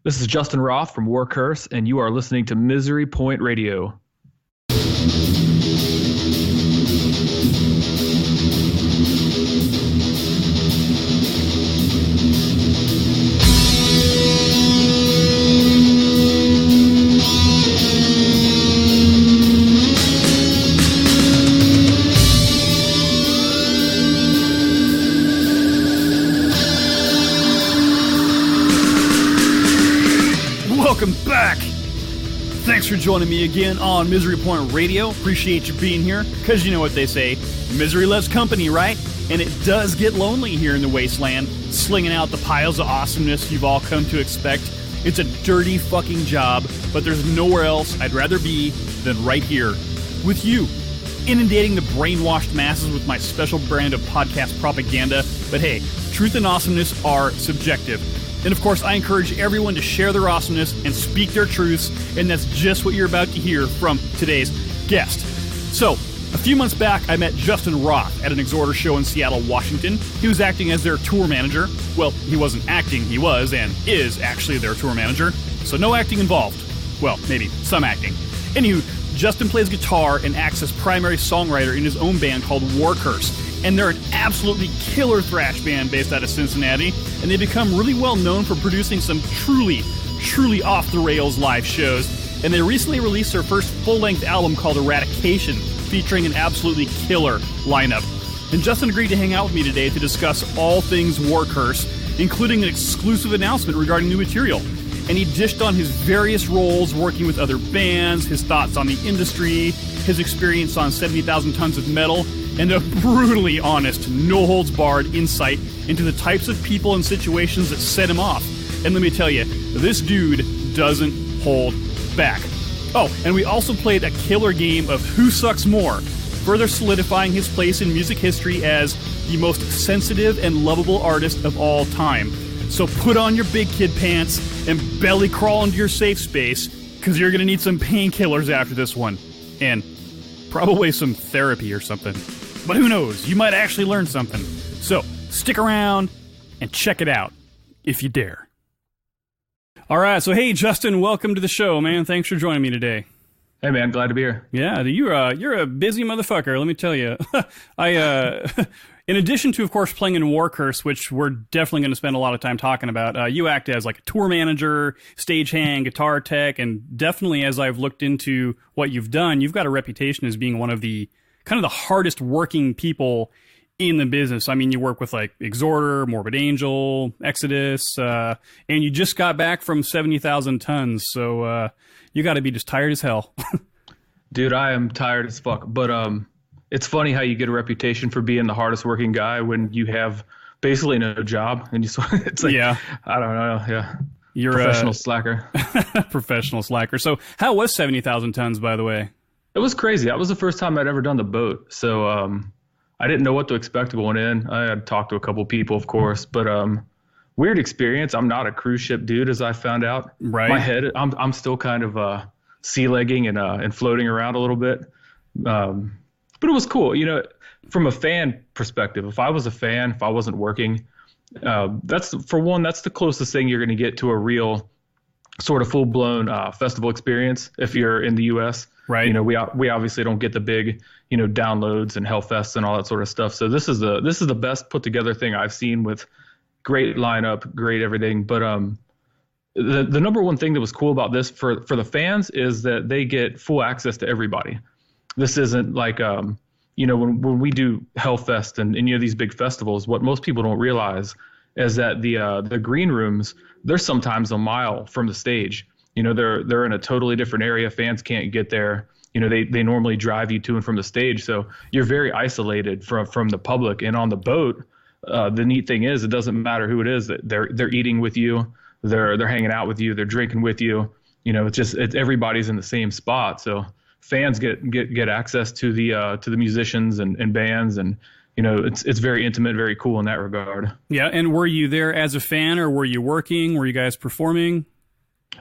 This is Justin Roth from War Curse, and you are listening to Misery Point Radio. Welcome back! Thanks for joining me again on Misery Point Radio. Appreciate you being here, because you know what they say, misery loves company, right? And it does get lonely here in the wasteland, slinging out the piles of awesomeness you've all come to expect. It's a dirty fucking job, but there's nowhere else I'd rather be than right here with you, inundating the brainwashed masses with my special brand of podcast propaganda. But hey, truth and awesomeness are subjective. And of course, I encourage everyone to share their awesomeness and speak their truths, and that's just what you're about to hear from today's guest. So, a few months back, I met Justin Roth at an Exhorder show in Seattle, Washington. He was acting as their tour manager. Well, he wasn't acting, he was, and is actually their tour manager. So no acting involved. Well, maybe some acting. Anywho, Justin plays guitar and acts as primary songwriter in his own band called War Curse. And they're an absolutely killer thrash band based out of Cincinnati, and they've become really well known for producing some truly off-the-rails live shows. And they recently released their first full-length album called Eradication, featuring an absolutely killer lineup. And Justin agreed to hang out with me today to discuss all things War Curse, including an exclusive announcement regarding new material. And he dished on his various roles working with other bands, his thoughts on the industry, his experience on 70,000 tons of metal, and a brutally honest, no-holds-barred insight into the types of people and situations that set him off. And let me tell you, this dude doesn't hold back. Oh, and we also played a killer game of Who Sucks More, further solidifying his place in music history as the most sensitive and lovable artist of all time. So put on your big kid pants and belly crawl into your safe space, because you're going to need some painkillers after this one. And probably some therapy or something. But who knows, you might actually learn something. So, stick around and check it out, if you dare. Alright, so hey Justin, welcome to the show, man. Thanks for joining me today. Hey man, glad to be here. Yeah, you're a busy motherfucker, let me tell you. In addition to, of course, playing in War Curse, which we're definitely going to spend a lot of time talking about, you act as like a tour manager, stagehand, guitar tech, and definitely as I've looked into what you've done, you've got a reputation as being one of the kind of the hardest working people in the business. I mean, you work with like Exhorder, Morbid Angel, Exodus, and you just got back from 70,000 tons, so you got to be just tired as hell. Dude, I am tired as fuck, but it's funny how you get a reputation for being the hardest working guy when you have basically no job, and it's like, yeah, I don't know, yeah. You're professional slacker. Professional slacker. So how was 70,000 tons, by the way? It was crazy. That was the first time I'd ever done the boat, so I didn't know what to expect going in. I had talked to a couple people, of course, but weird experience. I'm not a cruise ship dude, as I found out. Right. My head, I'm still kind of sea legging and floating around a little bit. But it was cool, you know, from a fan perspective. If I was a fan, if I wasn't working, that's the closest thing you're going to get to a real sort of full-blown festival experience if you're in the U.S. Right. You know, we obviously don't get the big, you know, downloads and Hellfests and all that sort of stuff. So this is the best put together thing I've seen, with great lineup, great everything. But the number one thing that was cool about this for the fans is that they get full access to everybody. This isn't like, you know, when we do Hellfest and you know, these big festivals, what most people don't realize is that the green rooms, they're sometimes a mile from the stage. You know, they're in a totally different area. Fans can't get there. You know, they normally drive you to and from the stage. So you're very isolated from the public. And on the boat, the neat thing is, it doesn't matter who it is. They're eating with you. They're hanging out with you. They're drinking with you. You know, it's everybody's in the same spot. So fans get access to the musicians and bands, and you know, it's very intimate, very cool in that regard. Yeah, and were you there as a fan, or were you working? Were you guys performing?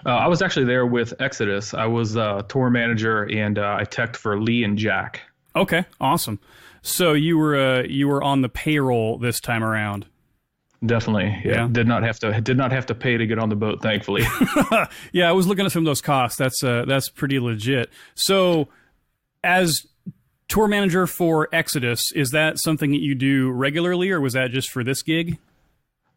I was actually there with Exodus. I was tour manager, and I teched for Lee and Jack. Okay, awesome. So you were on the payroll this time around. Definitely. Yeah. Did not have to pay to get on the boat, thankfully. Yeah, I was looking at some of those costs. That's pretty legit. So, as tour manager for Exodus, is that something that you do regularly, or was that just for this gig?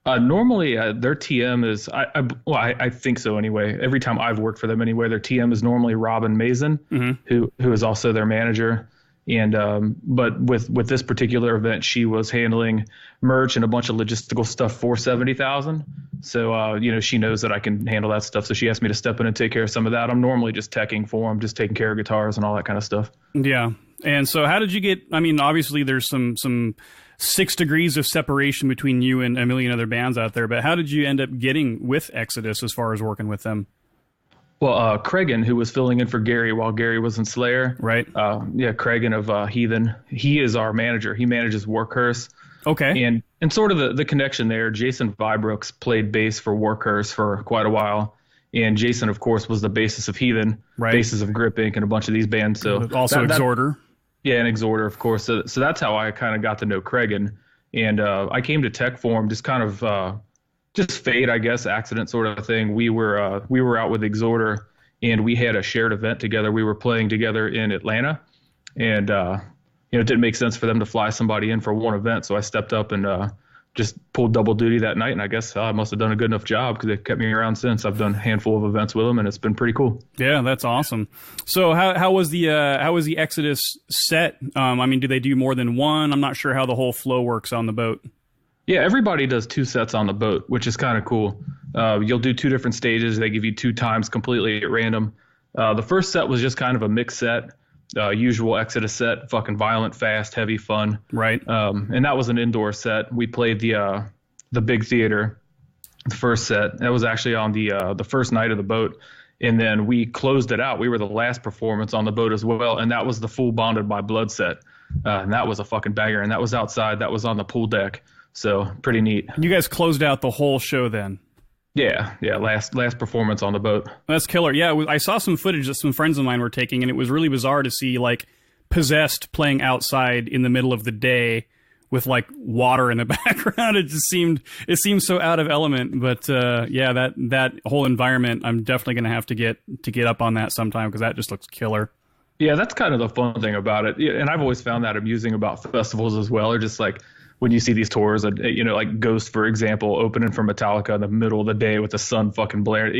Normally, their TM is I think so anyway. Every time I've worked for them anyway, their TM is normally Robin Mason, who is also their manager. And but with this particular event, she was handling merch and a bunch of logistical stuff for 70,000. So she knows that I can handle that stuff. So she asked me to step in and take care of some of that. I'm normally just teching for them, just taking care of guitars and all that kind of stuff. Yeah. And so how did you get? I mean, obviously there's some 6 degrees of separation between you and a million other bands out there. But how did you end up getting with Exodus as far as working with them? Well, Craigan, who was filling in for Gary while Gary was in Slayer. Right. Craigan of Heathen. He is our manager. He manages Warcurse. Okay. And sort of the connection there, Jason Vibrooks played bass for Warcurse for quite a while. And Jason, of course, was the bassist of Heathen, bassist of Grip Inc. and a bunch of these bands. So also Exhorder. Yeah, and Exhorder, of course. So that's how I kind of got to know Craigan. And I came to Tech for him just kind of just fate, I guess, accident sort of thing. We were out with Exhorder, and we had a shared event together. We were playing together in Atlanta, and it didn't make sense for them to fly somebody in for one event. So I stepped up and just pulled double duty that night. And I guess I must have done a good enough job because they've kept me around since. I've done a handful of events with them, and it's been pretty cool. Yeah, that's awesome. So how was the Exodus set? I mean, do they do more than one? I'm not sure how the whole flow works on the boat. Yeah, everybody does 2 sets on the boat, which is kind of cool. You'll do 2 different stages. They give you 2 times completely at random. The first set was just kind of a mixed set, usual Exodus set, fucking violent, fast, heavy, fun. Right. And that was an indoor set. We played the big theater, the first set. That was actually on the first night of the boat. And then we closed it out. We were the last performance on the boat as well, and that was the full Bonded by Blood set. And that was a fucking banger. And that was outside. That was on the pool deck. So pretty neat. You guys closed out the whole show then? Yeah. Last performance on the boat. That's killer. Yeah, I saw some footage that some friends of mine were taking, and it was really bizarre to see like Possessed playing outside in the middle of the day with like water in the background. It seemed so out of element. But that whole environment, I'm definitely going to have to get up on that sometime because that just looks killer. Yeah, that's kind of the fun thing about it. And I've always found that amusing about festivals as well. Or just like when you see these tours, like Ghost, for example, opening for Metallica in the middle of the day with the sun fucking blaring,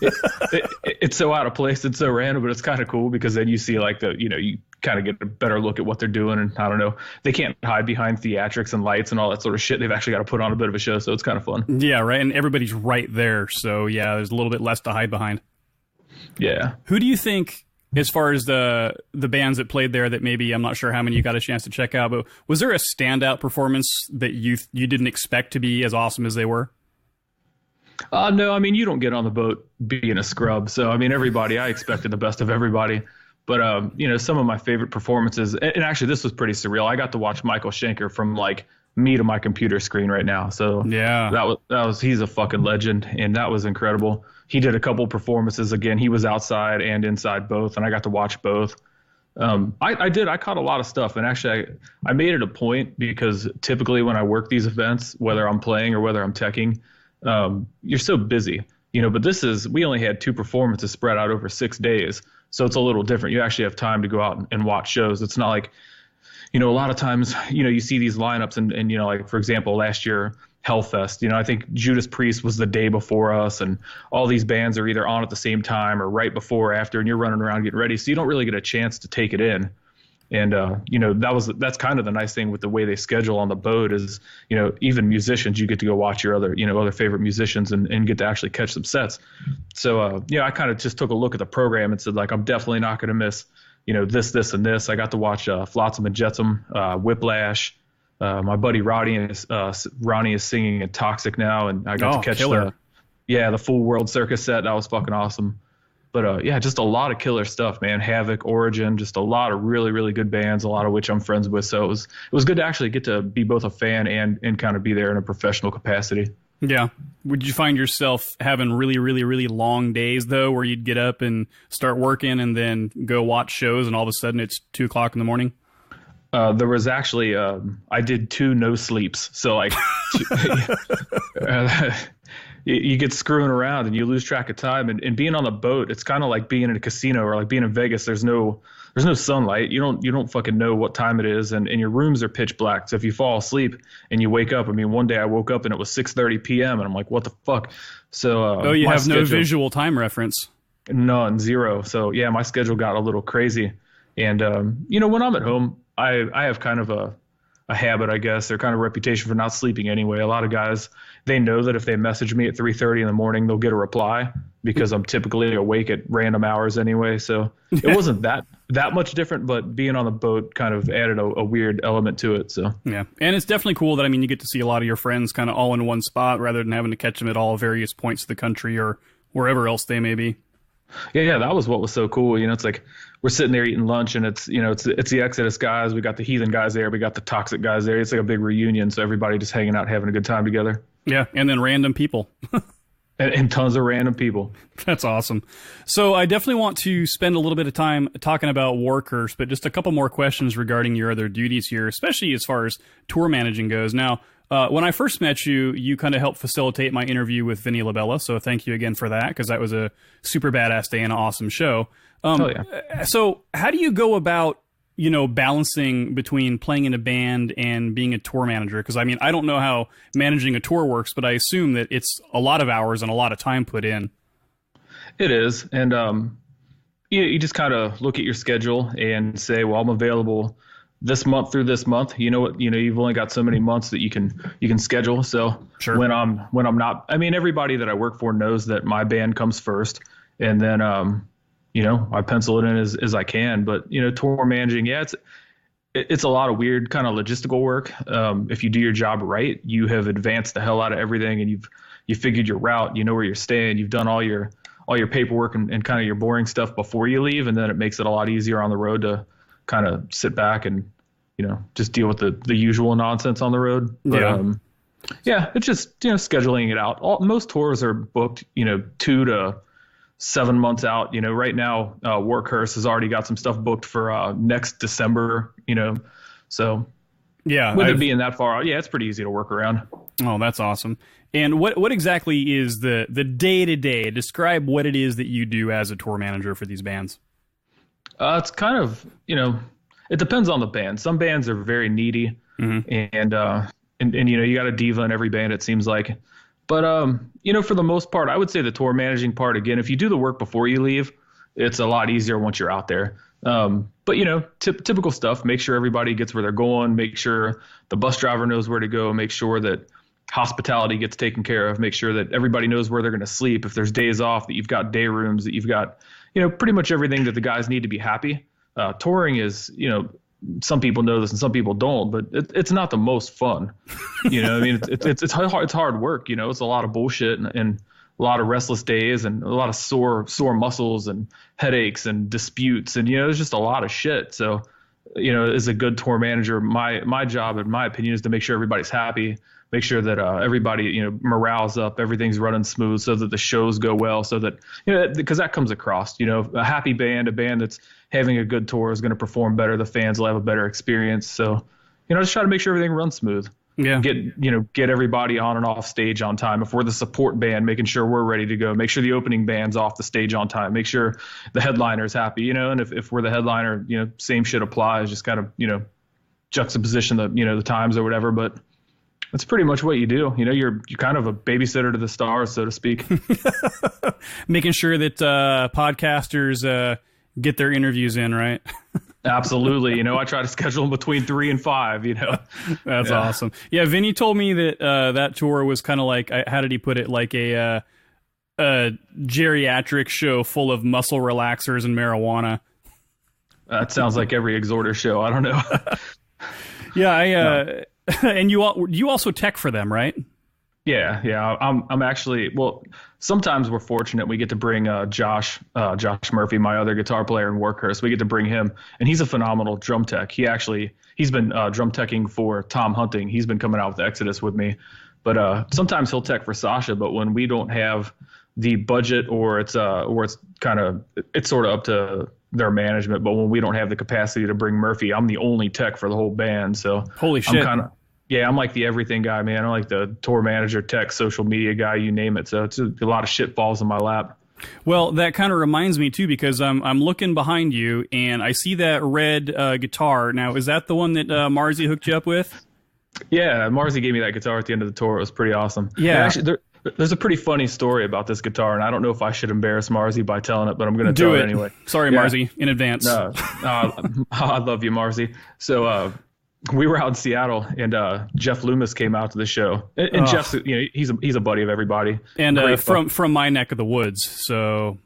it's so out of place. It's so random, but it's kind of cool because then you see like you kind of get a better look at what they're doing. And I don't know, they can't hide behind theatrics and lights and all that sort of shit. They've actually got to put on a bit of a show. So it's kind of fun. Yeah. Right. And everybody's right there. So yeah, there's a little bit less to hide behind. Yeah. Who do you think, as far as the bands that played there, that maybe I'm not sure how many you got a chance to check out, but was there a standout performance that you didn't expect to be as awesome as they were? No, I mean, you don't get on the boat being a scrub. So, I mean, I expected the best of everybody. But, some of my favorite performances, and actually this was pretty surreal. I got to watch Michael Schenker from like me to my computer screen right now. So yeah, he's a fucking legend. And that was incredible. He did a couple performances. Again, he was outside and inside both, and I got to watch both. I caught a lot of stuff, and actually I made it a point because typically when I work these events, whether I'm playing or whether I'm teching, you're so busy, but we only had 2 performances spread out over 6 days. So it's a little different. You actually have time to go out and watch shows. It's not like, a lot of times, you see these lineups and like, for example, last year, Hellfest, I think Judas Priest was the day before us, and all these bands are either on at the same time or right before or after, and you're running around getting ready. So you don't really get a chance to take it in. And, that's kind of the nice thing with the way they schedule on the boat is, even musicians, you get to go watch your other favorite musicians and get to actually catch some sets. So, I kind of just took a look at the program and said, like, I'm definitely not going to miss, this, and this. I got to watch Flotsam and Jetsam, Whiplash. My buddy Ronnie is singing in Toxic now, and I got to catch the full World Circus set. That was fucking awesome. But just a lot of killer stuff, man. Havoc, Origin, just a lot of really, really good bands, a lot of which I'm friends with. So it was good to actually get to be both a fan and kind of be there in a professional capacity. Yeah. Would you find yourself having really, really, really long days, though, where you'd get up and start working and then go watch shows and all of a sudden it's 2:00 in the morning? There was actually I did 2 no sleeps, so like you get screwing around and you lose track of time. And being on the boat, it's kind of like being in a casino or like being in Vegas. There's no sunlight. You don't fucking know what time it is, and your rooms are pitch black. So if you fall asleep and you wake up, I mean, one day I woke up and it was 6:30 p.m. and I'm like, what the fuck? So you have no visual time reference. None, zero. So yeah, my schedule got a little crazy. And when I'm at home, I have kind of a habit, I guess, or kind of reputation for not sleeping anyway. A lot of guys, they know that if they message me at 3:30 in the morning, they'll get a reply because I'm typically awake at random hours anyway. So it wasn't that much different, but being on the boat kind of added a weird element to it. So yeah, and it's definitely cool that, I mean, you get to see a lot of your friends kind of all in one spot rather than having to catch them at all various points of the country or wherever else they may be. Yeah, that was what was so cool. It's like we're sitting there eating lunch, and it's the Exodus guys. We got the Heathen guys there. We got the Toxic guys there. It's like a big reunion, so everybody just hanging out, having a good time together. Yeah, and then random people. and tons of random people. That's awesome. So I definitely want to spend a little bit of time talking about Warcurse, but just a couple more questions regarding your other duties here, especially as far as tour managing goes. Now, when I first met you, you kind of helped facilitate my interview with Vinny Labella, so thank you again for that, because that was a super badass day and an awesome show. Yeah. So how do you go about, balancing between playing in a band and being a tour manager? Because, I mean, I don't know how managing a tour works, but I assume that it's a lot of hours and a lot of time put in. It is, and you just kind of look at your schedule and say, well, I'm available this month through this month. You've only got so many months that you can schedule. So sure. when I'm not, I mean, everybody that I work for knows that my band comes first, and then I pencil it in as I can. But tour managing, yeah, it's a lot of weird kind of logistical work. If you do your job right, you have advanced the hell out of everything, and you've figured your route, you know where you're staying, you've done all your paperwork and kind of your boring stuff before you leave, and then it makes it a lot easier on the road to kind of sit back and just deal with the usual nonsense on the road. But, yeah, it's just scheduling it out. Most tours are booked 2 to 7 months out. Right now, Warcurse has already got some stuff booked for next December. So yeah, with it being that far out, yeah, it's pretty easy to work around. Oh, that's awesome. And what exactly is the day-to-day? Describe what it is that you do as a tour manager for these bands. It's kind of, it depends on the band. Some bands are very needy, and you got a diva in every band, it seems like. But for the most part, I would say the tour managing part, again, if you do the work before you leave, it's a lot easier once you're out there. But typical stuff. Make sure everybody gets where they're going. Make sure the bus driver knows where to go. Make sure that hospitality gets taken care of. Make sure that everybody knows where they're going to sleep. If there's days off, that you've got day rooms, that you've got pretty much everything that the guys need to be happy. Touring is, some people know this and some people don't, but it's not the most fun. I mean, it's hard work. It's a lot of bullshit and a lot of restless days and a lot of sore muscles and headaches and disputes. And, there's just a lot of shit. So, as a good tour manager, my job, in my opinion, is to make sure everybody's happy, make sure that everybody, morale's up, everything's running smooth so that the shows go well, so that, because that comes across, a happy band, a band that's having a good tour is going to perform better. The fans will have a better experience. So, just try to make sure everything runs smooth. Yeah. Get everybody on and off stage on time. If we're the support band, making sure we're ready to go, make sure the opening band's off the stage on time, make sure the headliner's happy, and if we're the headliner, same shit applies, just kind of, juxtaposition the times or whatever. But that's pretty much what you do. You're kind of a babysitter to the stars, so to speak. Making sure that podcasters get their interviews in, right? Absolutely. I try to schedule them between 3 and 5, That's awesome. Yeah, Vinny told me that that tour was kind of like, how did he put it, like a geriatric show full of muscle relaxers and marijuana. That sounds like every Exhorder show. I don't know. Yeah, and you also tech for them, right? Yeah. I'm actually, well, sometimes we're fortunate. We get to bring Josh Murphy, my other guitar player in Warcurse. We get to bring him, and he's a phenomenal drum tech. He's been drum teching for Tom Hunting. He's been coming out with Exodus with me. But sometimes he'll tech for Sasha. But when we don't have the budget, or it's sort of up to their management. But when we don't have the capacity to bring Murphy, I'm the only tech for the whole band. So holy shit. I'm like the everything guy, man. I'm like the tour manager, tech, social media guy, you name it. So it's a lot of shit falls in my lap. Well, that kind of reminds me too, because I'm looking behind you and I see that red guitar. Now, is that the one that Marzi hooked you up with? Yeah, Marzi gave me that guitar at the end of the tour. It was pretty awesome. Yeah. Actually, there's a pretty funny story about this guitar, and I don't know if I should embarrass Marzi by telling it, but I'm going to tell it anyway. Sorry, yeah. Marzi, in advance. I love you, Marzi. So we were out in Seattle, and Jeff Loomis came out to the show. And Jeff's, he's a buddy of everybody. And from my neck of the woods, so...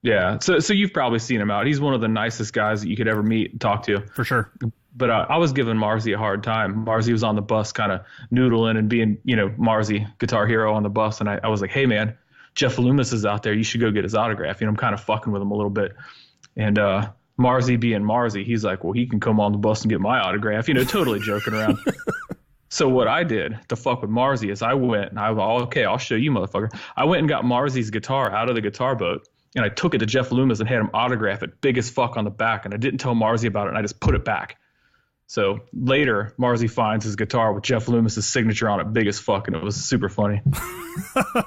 Yeah, so you've probably seen him out. He's one of the nicest guys that you could ever meet and talk to. For sure. But I was giving Marzi a hard time. Marzi was on the bus kind of noodling and being, Marzi, guitar hero on the bus. And I was like, hey, man, Jeff Loomis is out there. You should go get his autograph. I'm kind of fucking with him a little bit. And Marzi being Marzi, he's like, well, he can come on the bus and get my autograph, totally joking around. So what I did to fuck with Marzi is I went and I'll show you, motherfucker. I went and got Marzi's guitar out of the guitar boat. And I took it to Jeff Loomis and had him autograph it big as fuck on the back. And I didn't tell Marzi about it. And I just put it back. So later, Marzi finds his guitar with Jeff Loomis's signature on it, big as fuck, and it was super funny.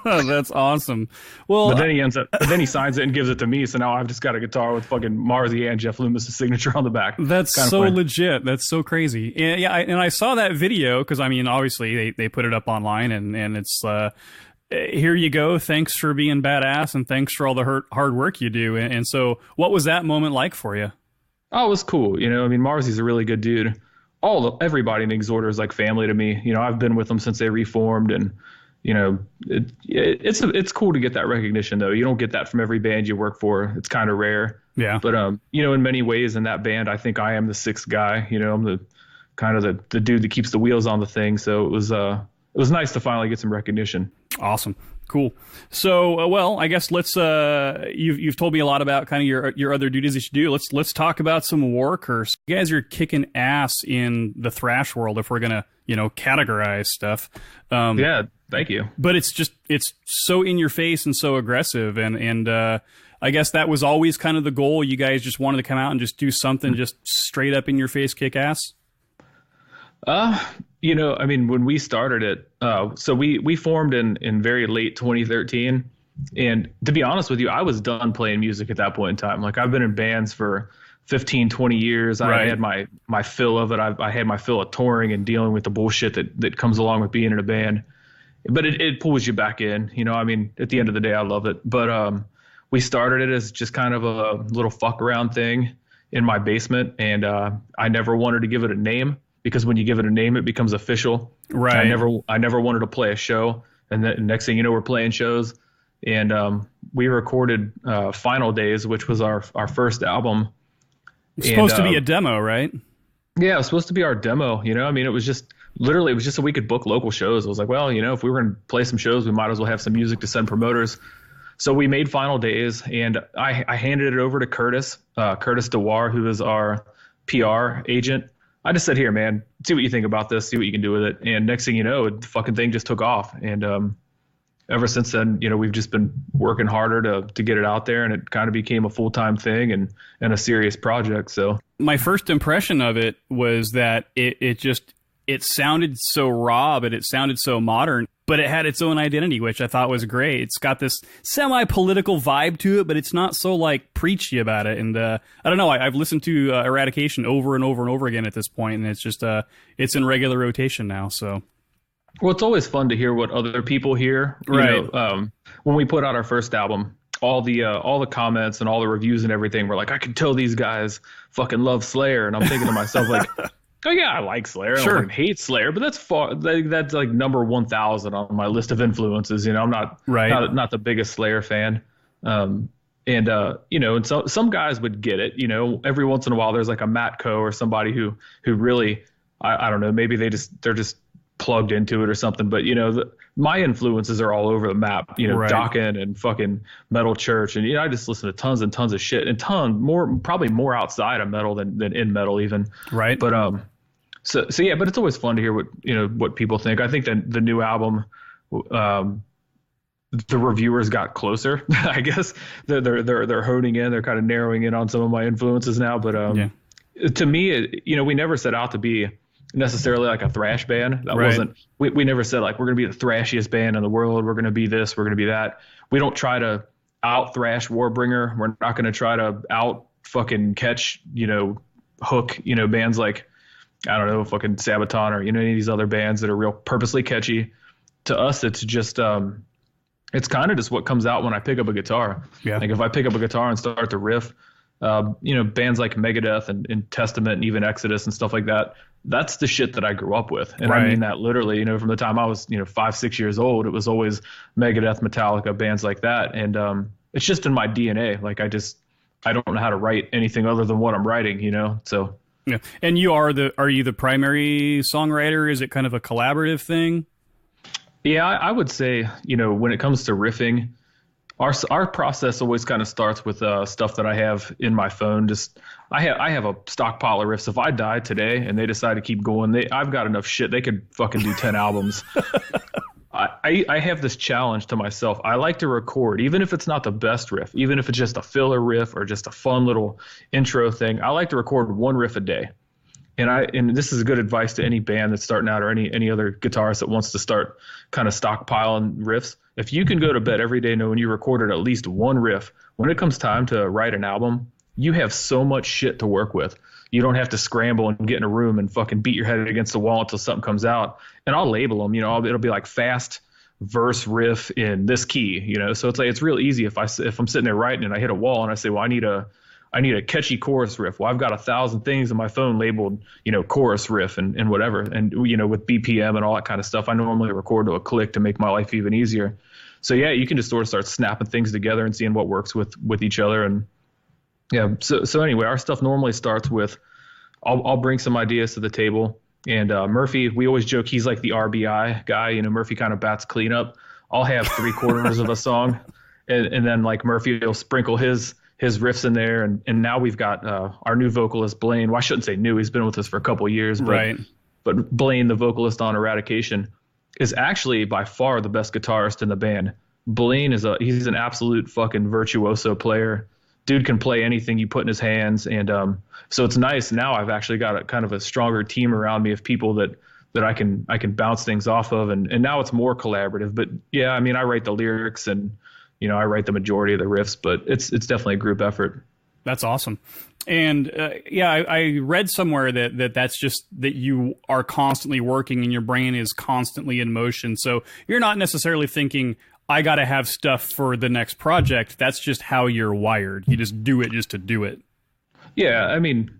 That's awesome. Well, but then he signs it and gives it to me. So now I've just got a guitar with fucking Marzi and Jeff Loomis's signature on the back. That's so legit. That's so crazy. And I saw that video because obviously they put it up online, and it's here you go. Thanks for being badass, and thanks for all the hard work you do. And so, what was that moment like for you? Oh, it was cool. Marzi's a really good dude. Everybody in Exhorder is like family to me. I've been with them since they reformed, and it's cool to get that recognition though. You don't get that from every band you work for. It's kind of rare. Yeah. But in many ways in that band, I think I am the sixth guy. I'm the kind of the dude that keeps the wheels on the thing. So it was nice to finally get some recognition. Awesome. Cool. So, I guess let's, you've told me a lot about kind of your other duties that you do. Let's talk about some War Curse. You guys are kicking ass in the thrash world if we're going to, categorize stuff. Yeah. Thank you. But it's so in your face and so aggressive. And I guess that was always kind of the goal. You guys just wanted to come out and just do something just straight up in your face, kick ass. When we started it, so we formed in very late 2013. And to be honest with you, I was done playing music at that point in time. Like I've been in bands for 15, 20 years. Right. I had my fill of it. I had my fill of touring and dealing with the bullshit that comes along with being in a band. But it pulls you back in. At the end of the day, I love it. But we started it as just kind of a little fuck around thing in my basement. And I never wanted to give it a name. Because when you give it a name, it becomes official. Right. I never wanted to play a show, and the next thing you know, we're playing shows. And we recorded Final Days, which was our first album. It's supposed to be a demo, right? Yeah, it was supposed to be our demo. It was just so we could book local shows. I was like, well, if we were going to play some shows, we might as well have some music to send promoters. So we made Final Days, and I handed it over to Curtis DeWar, who is our PR agent. I just said, here, man, see what you think about this, see what you can do with it. And next thing you know, the fucking thing just took off. And ever since then, we've just been working harder to get it out there, and it kind of became a full-time thing and a serious project. So my first impression of it was that it sounded so raw, but it sounded so modern, but it had its own identity, which I thought was great. It's got this semi-political vibe to it, but it's not so like preachy about it. And I don't know, I've listened to Eradication over and over and over again at this point, and it's just it's in regular rotation now. So, well, it's always fun to hear what other people hear. Right. When we put out our first album, all the comments and all the reviews and everything were like, I can tell these guys fucking love Slayer, and I'm thinking to myself like. Oh yeah, I like Slayer. Sure. I don't hate Slayer, but that's like number 1,000 on my list of influences. I'm not the biggest Slayer fan. And so some guys would get it. Every once in a while there's like a Matt Coe or somebody who really I don't know, maybe they're just plugged into it or something. But my influences are all over the map. Right. Dokken and fucking Metal Church, and I just listen to tons and tons of shit, and probably more outside of metal than in metal even. Right. But so yeah, but it's always fun to hear what people think. I think that the new album, the reviewers got closer. I guess they're honing in. They're kind of narrowing in on some of my influences now. But to me, we never set out to be necessarily like a thrash band. That wasn't. We never said like we're gonna be the thrashiest band in the world. We're gonna be this. We're gonna be that. We don't try to out thrash Warbringer. We're not gonna try to out fucking catch Hook bands like I don't know fucking Sabaton or any of these other bands that are real purposely catchy. To us, it's just it's kind of just what comes out when I pick up a guitar. Yeah. Like if I pick up a guitar and start to riff, bands like Megadeth and Testament and even Exodus and stuff like that, that's the shit that I grew up with. And I mean that literally, from the time I was, 5-6 years old, it was always Megadeth, Metallica, bands like that. And it's just in my DNA. Like I don't know how to write anything other than what I'm writing, so. Yeah. And are you the primary songwriter? Is it kind of a collaborative thing? Yeah, I would say, when it comes to riffing, our process always kind of starts with stuff that I have in my phone. I have a stockpile of riffs. If I die today and they decide to keep going, I've got enough shit. They could fucking do 10 albums. I have this challenge to myself. I like to record, even if it's not the best riff, even if it's just a filler riff or just a fun little intro thing. I like to record one riff a day. And this is good advice to any band that's starting out or any other guitarist that wants to start kind of stockpiling riffs. If you can go to bed every day knowing you recorded at least one riff, when it comes time to write an album, you have so much shit to work with. You don't have to scramble and get in a room and fucking beat your head against the wall until something comes out. And I'll label them, it'll be like fast verse riff in this key, So it's like it's real easy if I'm sitting there writing and I hit a wall and I say, well, I need a catchy chorus riff. Well, I've got 1,000 things in my phone labeled, chorus riff and whatever. And, with BPM and all that kind of stuff, I normally record to a click to make my life even easier. So, yeah, you can just sort of start snapping things together and seeing what works with each other. And, yeah, so anyway, our stuff normally starts with I'll bring some ideas to the table. And Murphy, we always joke he's like the RBI guy. Murphy kind of bats cleanup. I'll have 3/4 of a song. And then, like, Murphy will sprinkle his riffs in there, and now we've got our new vocalist Blaine. Well, I shouldn't say new; he's been with us for a couple of years, but Blaine, the vocalist on Eradication, is actually by far the best guitarist in the band. Blaine he's an absolute fucking virtuoso player. Dude can play anything you put in his hands, and so it's nice. Now I've actually got a kind of a stronger team around me of people that I can bounce things off of, and now it's more collaborative. But yeah, I mean, I write the lyrics and. I write the majority of the riffs, but it's definitely a group effort. That's awesome. And I read somewhere that's just that you are constantly working and your brain is constantly in motion. So you're not necessarily thinking, I got to have stuff for the next project. That's just how you're wired. You just do it just to do it. Yeah. I mean,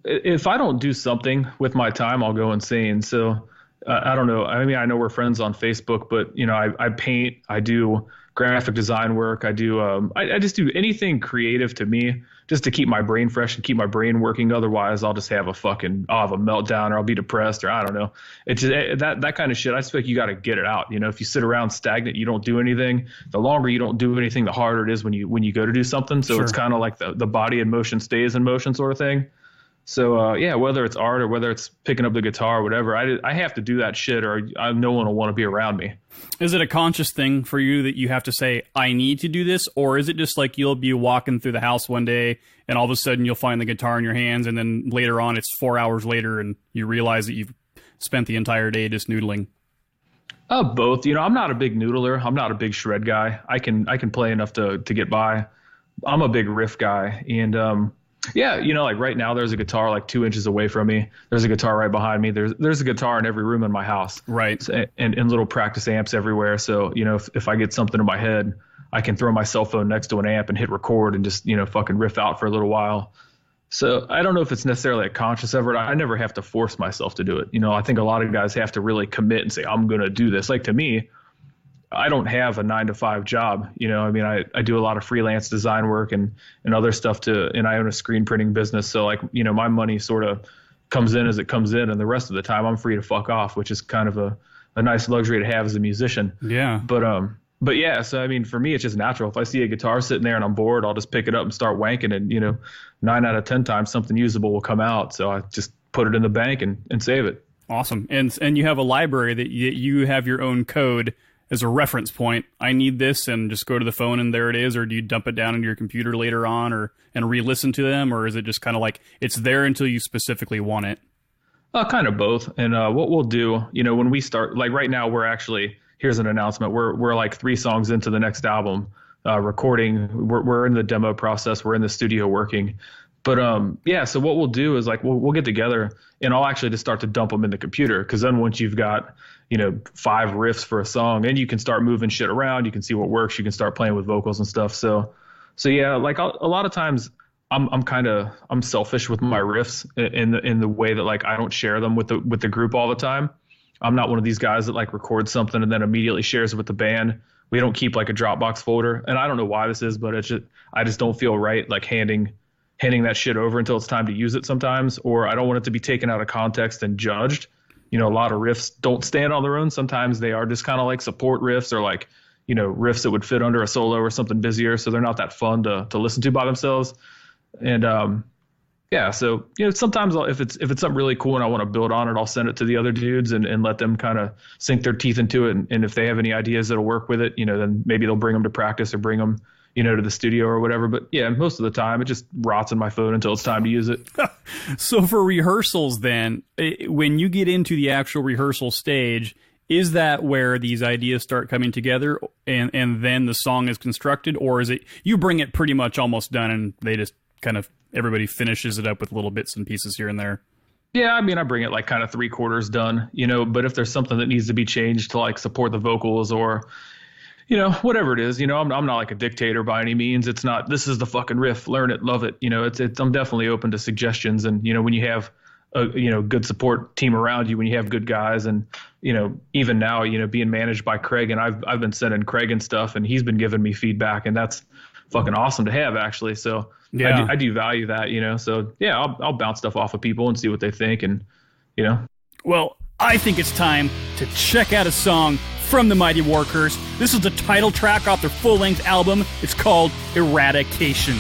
if I don't do something with my time, I'll go insane. So I don't know. I mean, I know we're friends on Facebook, but I paint, I do graphic design work. I do, I just do anything creative to me just to keep my brain fresh and keep my brain working. Otherwise I'll just have I'll have a meltdown or I'll be depressed or I don't know. It's just that kind of shit. I just feel like you got to get it out. If you sit around stagnant, you don't do anything. The longer you don't do anything, the harder it is when you go to do something. So It's kind of like the body in motion stays in motion sort of thing. So, whether it's art or whether it's picking up the guitar or whatever, I have to do that shit or no one will want to be around me. Is it a conscious thing for you that you have to say, I need to do this? Or is it just like you'll be walking through the house one day and all of a sudden you'll find the guitar in your hands and then later on it's 4 hours later and you realize that you've spent the entire day just noodling? Both. I'm not a big noodler. I'm not a big shred guy. I can play enough to get by. I'm a big riff guy. And, yeah, like right now there's a guitar like 2 inches away from me. There's a guitar right behind me. There's a guitar in every room in my house. Right. And little practice amps everywhere. So, if I get something in my head, I can throw my cell phone next to an amp and hit record and just, fucking riff out for a little while. So I don't know if it's necessarily a conscious effort. I never have to force myself to do it. I think a lot of guys have to really commit and say, I'm going to do this. Like to me, I don't have a 9-to-5 job. I mean, I do a lot of freelance design work and other stuff and I own a screen printing business. So like, my money sort of comes in as it comes in. And the rest of the time I'm free to fuck off, which is kind of a nice luxury to have as a musician. Yeah. But yeah, so I mean, for me, it's just natural. If I see a guitar sitting there and I'm bored, I'll just pick it up and start wanking and, 9 out of 10 times something usable will come out. So I just put it in the bank and save it. Awesome. And you have a library that you have your own code as a reference point. I need this, and just go to the phone and there it is, or do you dump it down into your computer later on and re-listen to them, or is it just kind of like it's there until you specifically want it? Kind of both. And what we'll do, when we start, like right now, here's an announcement. We're like 3 songs into the next album, recording. We're in the demo process. We're in the studio working. But so what we'll do is like we'll get together, and I'll actually just start to dump them in the computer, because then once you've got 5 riffs for a song, and you can start moving shit around, you can see what works, you can start playing with vocals and stuff. So yeah, like a lot of times I'm selfish with my riffs in the way that like I don't share them with the group all the time. I'm not one of these guys that like records something and then immediately shares it with the band. We don't keep like a Dropbox folder, and I don't know why this is, but I just don't feel right like handing that shit over until it's time to use it sometimes, or I don't want it to be taken out of context and judged. A lot of riffs don't stand on their own. Sometimes they are just kind of like support riffs, or like riffs that would fit under a solo or something busier, so they're not that fun to listen to by themselves. And so sometimes if it's something really cool and I want to build on it, I'll send it to the other dudes and let them kind of sink their teeth into it. And if they have any ideas that'll work with it, then maybe they'll bring them to practice or bring them to the studio or whatever. But yeah, most of the time it just rots in my phone until it's time to use it. So for rehearsals then, when you get into the actual rehearsal stage, is that where these ideas start coming together and then the song is constructed, or is it you bring it pretty much almost done and they just kind of everybody finishes it up with little bits and pieces here and there? Yeah, I mean, I bring it like kind of 3/4 done, but if there's something that needs to be changed to like support the vocals or, whatever it is, I'm not like a dictator by any means. It's not, this is the fucking riff, learn it, love it. I'm definitely open to suggestions. And, when you have a, good support team around you, when you have good guys, and, even now, being managed by Craig, and I've been sending Craig and stuff, and he's been giving me feedback, and that's fucking awesome to have, actually. So yeah. I do value that, so yeah, I'll bounce stuff off of people and see what they think. And, Well, I think it's time to check out a song from the Mighty War Curse. This is the title track off their full-length album. It's called Eradication.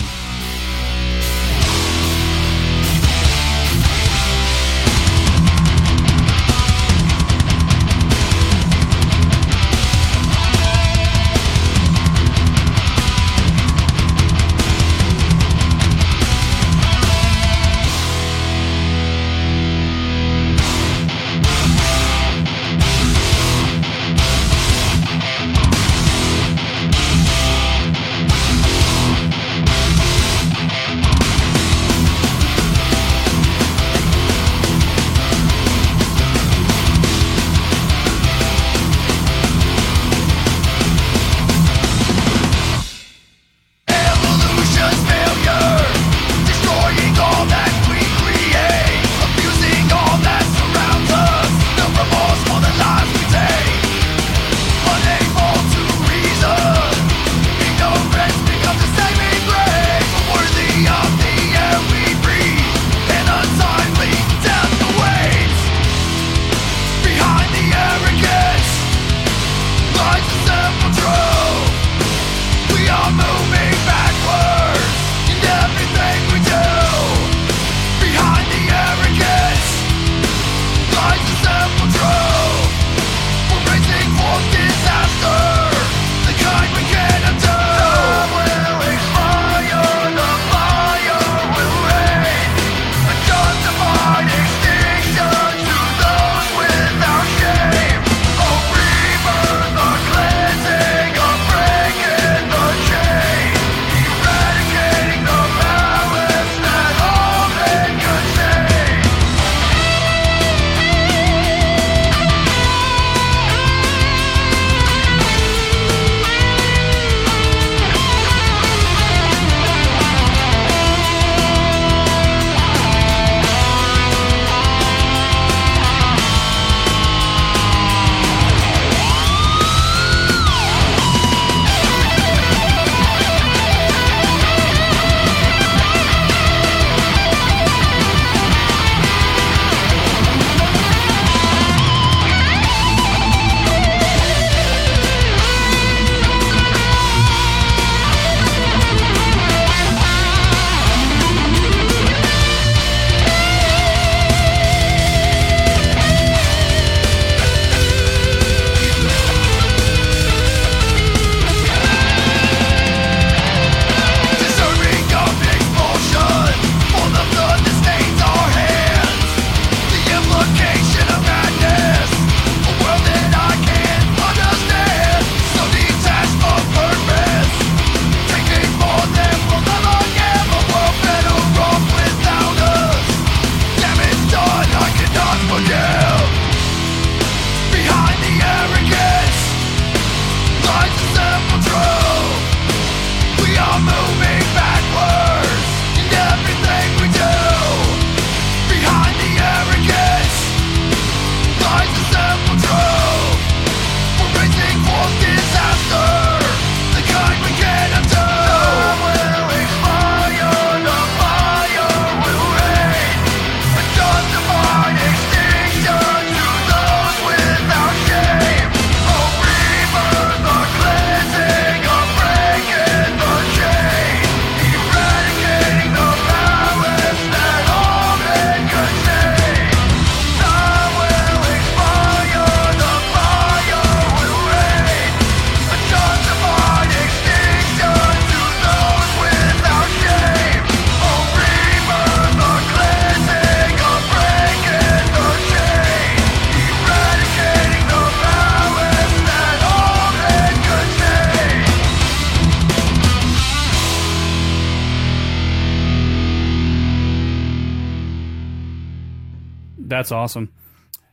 That's awesome.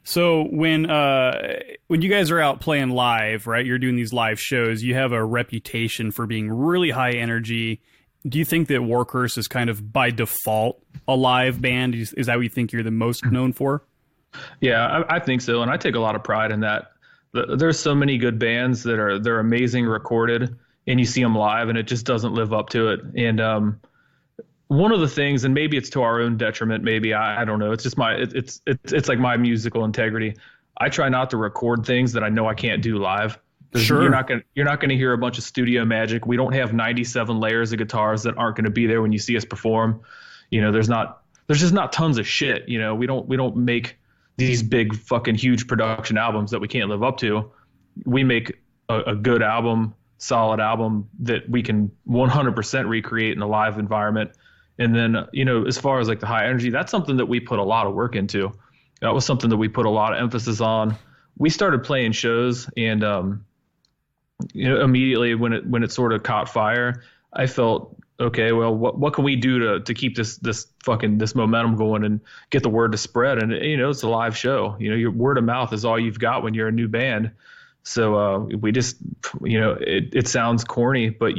So when you guys are out playing live, right, you're doing these live shows, you have a reputation for being really high energy. Do you think that War Curse is kind of by default a live band? Is that what you think you're the most known for? Yeah, I think so, and I take a lot of pride in that. There's so many good bands they're amazing recorded, and you see them live, and it just doesn't live up to it. And one of the things, and maybe it's to our own detriment, maybe I don't know. It's just it's like my musical integrity. I try not to record things that I know I can't do live. Sure. You're not gonna hear a bunch of studio magic. We don't have 97 layers of guitars that aren't gonna be there when you see us perform. You know, there's just not tons of shit. You know, we don't make these big fucking huge production albums that we can't live up to. We make a good album, solid album that we can 100% recreate in a live environment. And then, you know, as far as like the high energy, that's something that we put a lot of work into. That was something that we put a lot of emphasis on. We started playing shows, and you know, immediately when it sort of caught fire, I felt, okay, well, what can we do to keep this momentum going and get the word to spread? And you know, it's a live show. You know, your word of mouth is all you've got when you're a new band. So we just, you know, it sounds corny, but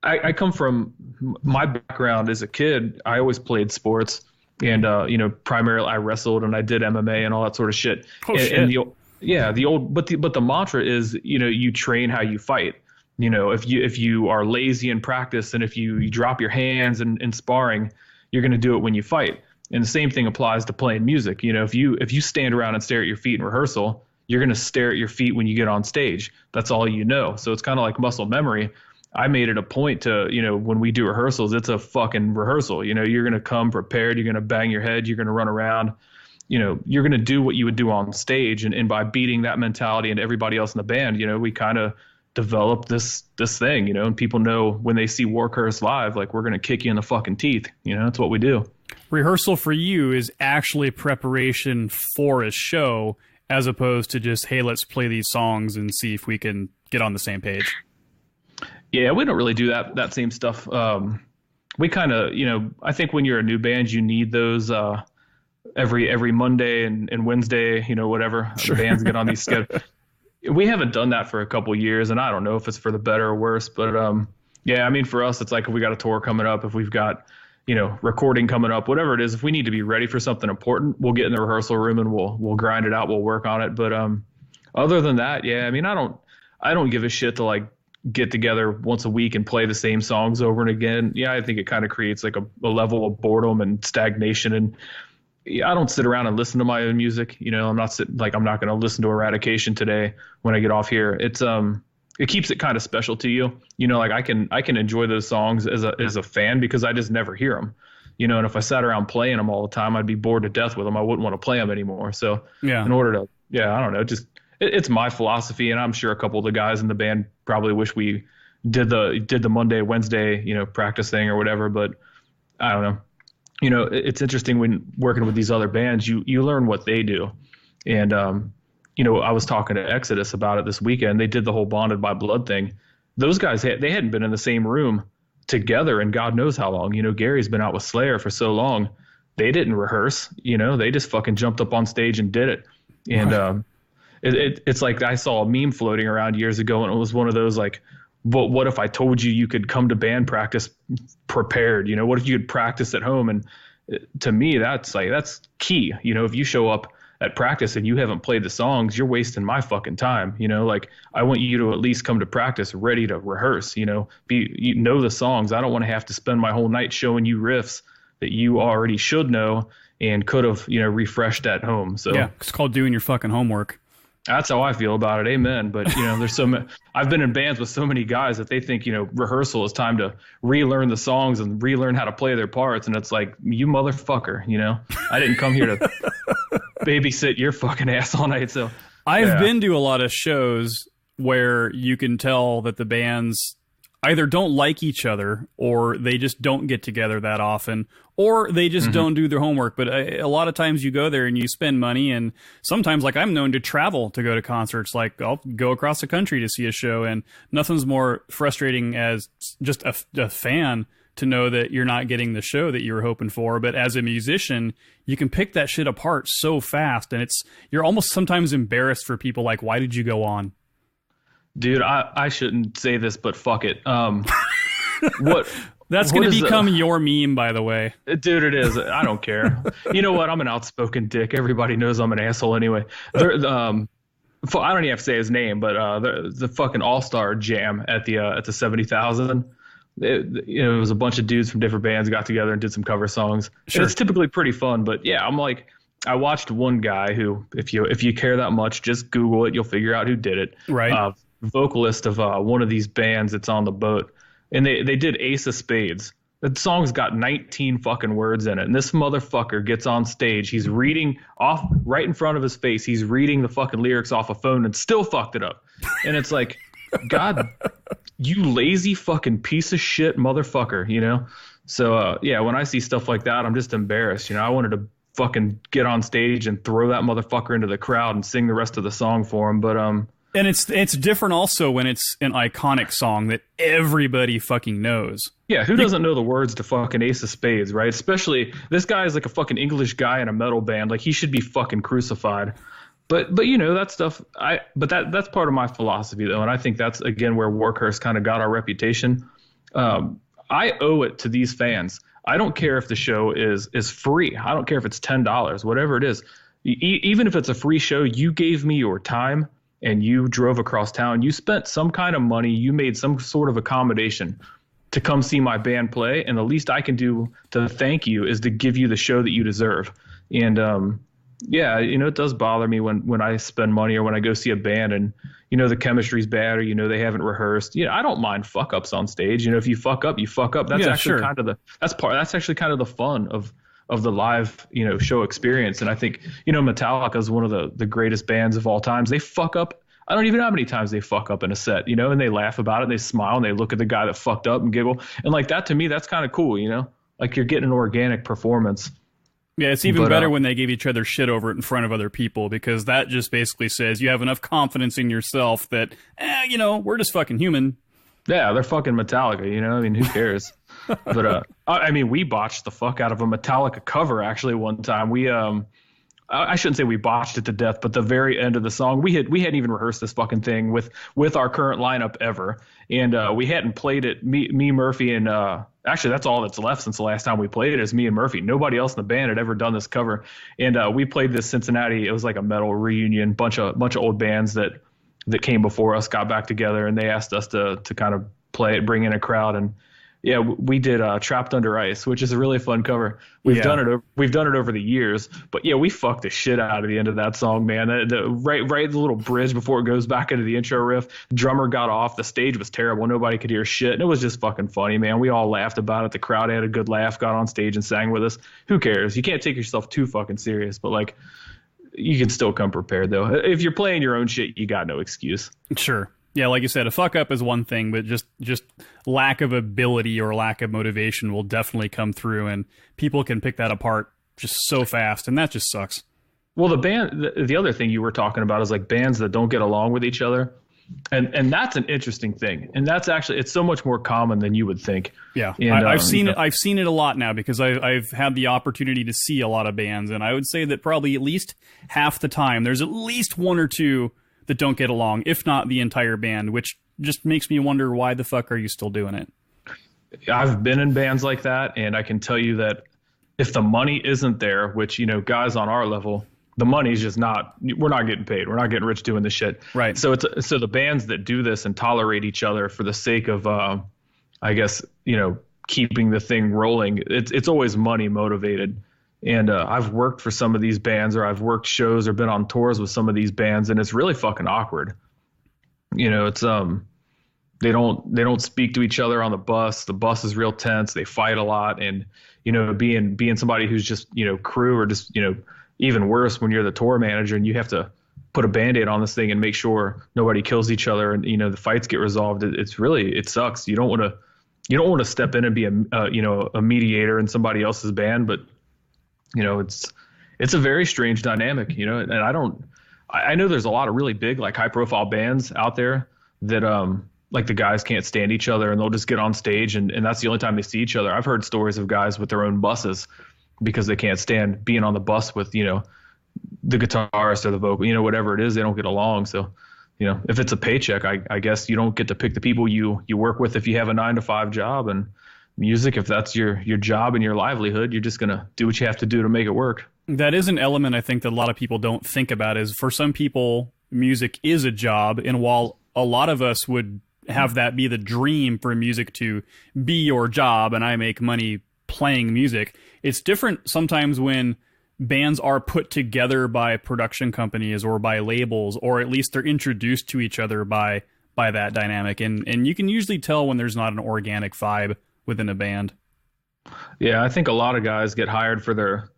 I come from my background as a kid. I always played sports, and you know, primarily I wrestled and I did MMA and all that sort of shit. Oh, shit. And the mantra is, you know, you train how you fight. You know, if you are lazy in practice, and if you drop your hands in sparring, you're going to do it when you fight. And the same thing applies to playing music. You know, if you stand around and stare at your feet in rehearsal, you're going to stare at your feet when you get on stage. That's all you know. So it's kind of like muscle memory. I made it a point to, you know, when we do rehearsals, it's a fucking rehearsal. You know, you're going to come prepared. You're going to bang your head. You're going to run around. You know, you're going to do what you would do on stage. And by beating that mentality into everybody else in the band, you know, we kind of developed this thing, you know, and people know when they see War Curse live, like, we're going to kick you in the fucking teeth. You know, that's what we do. Rehearsal for you is actually preparation for a show, as opposed to just, hey, let's play these songs and see if we can get on the same page. Yeah, we don't really do that same stuff. We kind of, you know, I think when you're a new band, you need those every Monday and Wednesday, you know, whatever. Sure. The bands get on these schedules. We haven't done that for a couple of years, and I don't know if it's for the better or worse. But yeah, I mean, for us, it's like if we got a tour coming up, if we've got, you know, recording coming up, whatever it is, if we need to be ready for something important, we'll get in the rehearsal room and we'll grind it out. We'll work on it. But other than that, yeah, I mean, I don't give a shit to like get together once a week and play the same songs over and again. Yeah, I think it kind of creates like a level of boredom and stagnation. And I don't sit around and listen to my own music. You know, I'm not going to listen to Eradication today when I get off here. It's it keeps it kind of special to you. You know, like I can enjoy those songs as a fan because I just never hear them. You know, and if I sat around playing them all the time, I'd be bored to death with them. I wouldn't want to play them anymore. So yeah, in order to, I don't know, just it's my philosophy, and I'm sure a couple of the guys in the band probably wish we did the Monday, Wednesday, you know, practice thing or whatever. But I don't know. You know, it's interesting when working with these other bands, you learn what they do. And, you know, I was talking to Exodus about it this weekend. They did the whole Bonded by Blood thing. Those guys, they hadn't been in the same room together in God knows how long. You know, Gary's been out with Slayer for so long. They didn't rehearse, you know, they just fucking jumped up on stage and did it. And it's like I saw a meme floating around years ago, and it was one of those like, what if I told you could come to band practice prepared? You know, what if you could practice at home? And to me, that's key. You know, if you show up at practice and you haven't played the songs, you're wasting my fucking time. You know, like I want you to at least come to practice ready to rehearse, you know, you know the songs. I don't want to have to spend my whole night showing you riffs that you already should know and could have, you know, refreshed at home. So yeah, it's called doing your fucking homework. That's how I feel about it. Amen. But, you know, there's so many, I've been in bands with so many guys that they think, you know, rehearsal is time to relearn the songs and relearn how to play their parts. And it's like, you motherfucker, you know, I didn't come here to babysit your fucking ass all night. So I've been to a lot of shows where you can tell that the bands either don't like each other, or they just don't get together that often, or they just don't do their homework. But a lot of times you go there and you spend money, and sometimes, like, I'm known to travel to go to concerts. Like, I'll go across the country to see a show, and nothing's more frustrating as just a fan to know that you're not getting the show that you were hoping for. But as a musician, you can pick that shit apart so fast, and you're almost sometimes embarrassed for people like, why did you go on? Dude, I shouldn't say this, but fuck it. What? That's going to become your meme, by the way. Dude, it is. I don't care. You know what? I'm an outspoken dick. Everybody knows I'm an asshole anyway. I don't even have to say his name, but the fucking all-star jam at the 70,000. It was a bunch of dudes from different bands got together and did some cover songs. Sure. And it's typically pretty fun, but yeah, I'm like, I watched one guy who, if you care that much, just Google it. You'll figure out who did it. Right. Vocalist of one of these bands that's on the boat. And they did Ace of Spades. The song's got 19 fucking words in it. And this motherfucker gets on stage. He's reading off right in front of his face. He's reading the fucking lyrics off a phone and still fucked it up. And it's like, God, you lazy fucking piece of shit motherfucker, you know? So, yeah, when I see stuff like that, I'm just embarrassed. You know, I wanted to fucking get on stage and throw that motherfucker into the crowd and sing the rest of the song for him. But, and it's different also when it's an iconic song that everybody fucking knows. Yeah, who doesn't know the words to fucking Ace of Spades, right? Especially this guy is like a fucking English guy in a metal band. Like, he should be fucking crucified. But you know, that stuff, that's part of my philosophy, though, and I think that's, again, where Warcurse kind of got our reputation. I owe it to these fans. I don't care if the show is free. I don't care if it's $10, whatever it is. Even if it's a free show, you gave me your time and you drove across town. You spent some kind of money. You made some sort of accommodation to come see my band play, and the least I can do to thank you is to give you the show that you deserve. And yeah, you know, it does bother me when I spend money or when I go see a band and, you know, the chemistry's bad or, you know, they haven't rehearsed. You know, I don't mind fuck ups on stage. You know, if you fuck up, you fuck up. That's actually kind of that's actually kind of the fun of the live, you know, show experience. And I think, you know, Metallica is one of the greatest bands of all times. They fuck up. I don't even know how many times they fuck up in a set, you know, and they laugh about it and they smile and they look at the guy that fucked up and giggle. And like that, to me, that's kind of cool, you know, like you're getting an organic performance. Yeah, it's even better when they give each other shit over it in front of other people, because that just basically says you have enough confidence in yourself that, you know, we're just fucking human. Yeah, they're fucking Metallica, you know? I mean, who cares? But, I mean, we botched the fuck out of a Metallica cover, actually, one time. We, I shouldn't say we botched it to death, but the very end of the song, we hadn't even rehearsed this fucking thing with our current lineup ever. And we hadn't played it, me, Murphy, and actually that's all that's left since the last time we played it is me and Murphy. Nobody else in the band had ever done this cover. And we played this Cincinnati. It was like a metal reunion, bunch of old bands that came before us got back together, and they asked us to kind of play it, bring in a crowd. And yeah, we did Trapped Under Ice, which is a really fun cover. We've done it over the years, but yeah, we fucked the shit out of the end of that song, man. Right the little bridge before it goes back into the intro riff, drummer got off, the stage was terrible, nobody could hear shit, and it was just fucking funny, man. We all laughed about it. The crowd had a good laugh, got on stage and sang with us. Who cares? You can't take yourself too fucking serious, but like, you can still come prepared though. If you're playing your own shit, you got no excuse. Sure. Yeah, like you said, a fuck up is one thing, but just lack of ability or lack of motivation will definitely come through, and people can pick that apart just so fast, and that just sucks. Well, the other thing you were talking about is like bands that don't get along with each other, and that's an interesting thing, and that's actually, it's so much more common than you would think. Yeah, and, I've seen it. I've seen it a lot now because I've had the opportunity to see a lot of bands, and I would say that probably at least half the time there's at least one or two that don't get along, if not the entire band, which just makes me wonder, why the fuck are you still doing it? I've been in bands like that, and I can tell you that if the money isn't there, which, you know, guys on our level, the money's just not, we're not getting paid. We're not getting rich doing this shit. Right. So so the bands that do this and tolerate each other for the sake of, I guess, you know, keeping the thing rolling, it's always money motivated. And I've worked for some of these bands, or I've worked shows or been on tours with some of these bands, and it's really fucking awkward. You know, it's they don't speak to each other on the bus. The bus is real tense. They fight a lot, and you know, being somebody who's just, you know, crew, or just, you know, even worse when you're the tour manager and you have to put a Band-Aid on this thing and make sure nobody kills each other, and you know, the fights get resolved. It sucks. You don't want to step in and be a mediator in somebody else's band, but you know, it's a very strange dynamic, you know, and I know there's a lot of really big, like high profile bands out there that, like the guys can't stand each other and they'll just get on stage and that's the only time they see each other. I've heard stories of guys with their own buses because they can't stand being on the bus with, you know, the guitarist or the vocal, you know, whatever it is, they don't get along. So, you know, if it's a paycheck, I guess you don't get to pick the people you work with if you have a 9-to-5 job. And music, if that's your job and your livelihood, you're just going to do what you have to do to make it work. That is an element I think that a lot of people don't think about, is for some people, music is a job. And while a lot of us would have that be the dream for music to be your job and I make money playing music, it's different sometimes when bands are put together by production companies or by labels, or at least they're introduced to each other by that dynamic. And you can usually tell when there's not an organic vibe within a band. Yeah, I think a lot of guys get hired for their,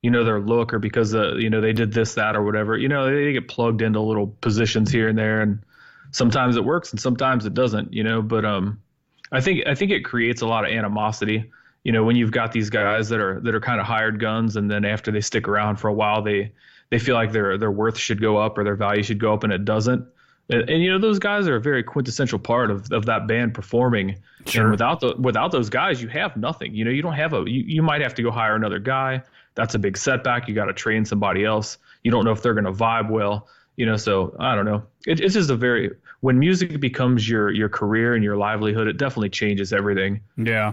you know, their look, or because, you know, they did this, that, or whatever. You know, they get plugged into little positions here and there, and sometimes it works and sometimes it doesn't, you know. But I think it creates a lot of animosity. You know, when you've got these guys that are kind of hired guns, and then after they stick around for a while, they feel like their worth should go up or their value should go up, and it doesn't. And you know, those guys are a very quintessential part of that band performing. Sure. And without those guys, you have nothing. You know, you don't have you might have to go hire another guy. That's a big setback. You got to train somebody else. You don't know if they're going to vibe well. You know, so I don't know. It's just when music becomes your career and your livelihood, it definitely changes everything. Yeah.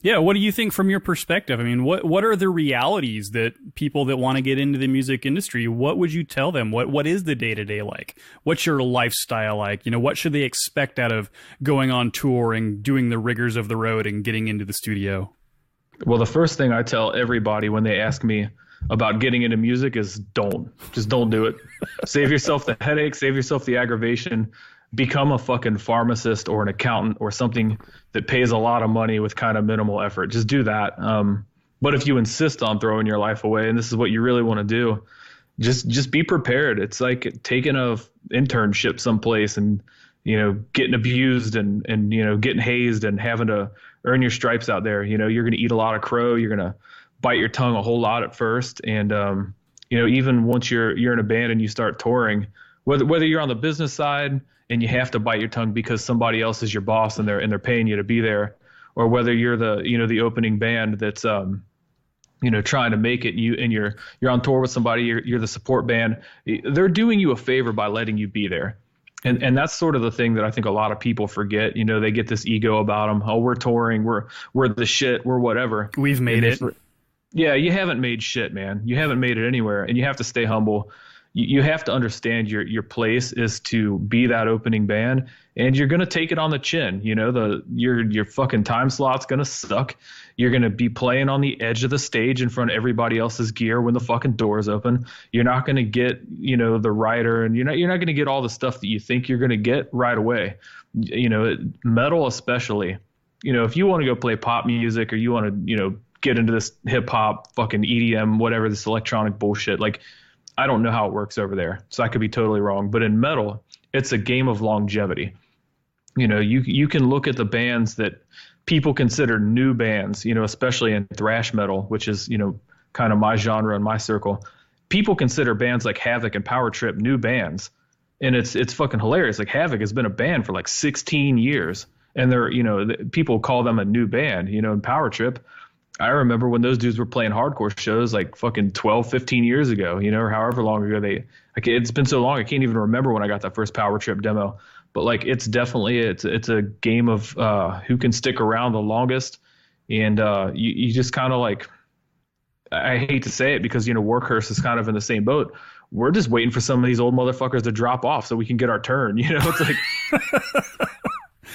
Yeah, what do you think from your perspective? I mean, what are the realities that people that want to get into the music industry, what would you tell them? What is the day-to-day like? What's your lifestyle like? You know, what should they expect out of going on tour and doing the rigors of the road and getting into the studio? Well, the first thing I tell everybody when they ask me about getting into music is just don't do it. Save yourself the headache, save yourself the aggravation. Become a fucking pharmacist or an accountant or something that pays a lot of money with kind of minimal effort. Just do that. But if you insist on throwing your life away and this is what you really want to do, just be prepared. It's like taking a internship someplace and, you know, getting abused and, you know, getting hazed and having to earn your stripes out there. You know, you're going to eat a lot of crow. You're going to bite your tongue a whole lot at first. And, you know, even once you're in a band and you start touring, whether you're on the business side and you have to bite your tongue because somebody else is your boss and they're paying you to be there, or whether you're the opening band that's you know, trying to make it, you're on tour with somebody, you're the support band, they're doing you a favor by letting you be there. And that's sort of the thing that I think a lot of people forget. You know, they get this ego about them. Oh, we're touring, we're the shit, we're whatever. We've made it. Yeah, you haven't made shit, man. You haven't made it anywhere, and you have to stay humble. You have to understand your place is to be that opening band, and you're going to take it on the chin. You know, your fucking time slot's going to suck. You're going to be playing on the edge of the stage in front of everybody else's gear when the fucking doors open. You're not going to get, you know, the writer, and you're not going to get all the stuff that you think you're going to get right away. You know, metal especially. You know, if you want to go play pop music or you want to, you know, get into this hip hop, fucking EDM, whatever, this electronic bullshit, like, I don't know how it works over there, so I could be totally wrong. But in metal, it's a game of longevity. You know, you can look at the bands that people consider new bands, you know, especially in thrash metal, which is, you know, kind of my genre and my circle. People consider bands like Havoc and Power Trip new bands, and it's fucking hilarious. Like, Havoc has been a band for like 16 years, and they're, you know, people call them a new band, you know, and Power Trip. I remember when those dudes were playing hardcore shows like fucking 12, 15 years ago, you know, or however long ago it's been so long. I can't even remember when I got that first Power Trip demo, but like, it's definitely, it's a game of, who can stick around the longest. And, you just kind of like, I hate to say it because, you know, Workhorse is kind of in the same boat. We're just waiting for some of these old motherfuckers to drop off so we can get our turn. You know, it's like,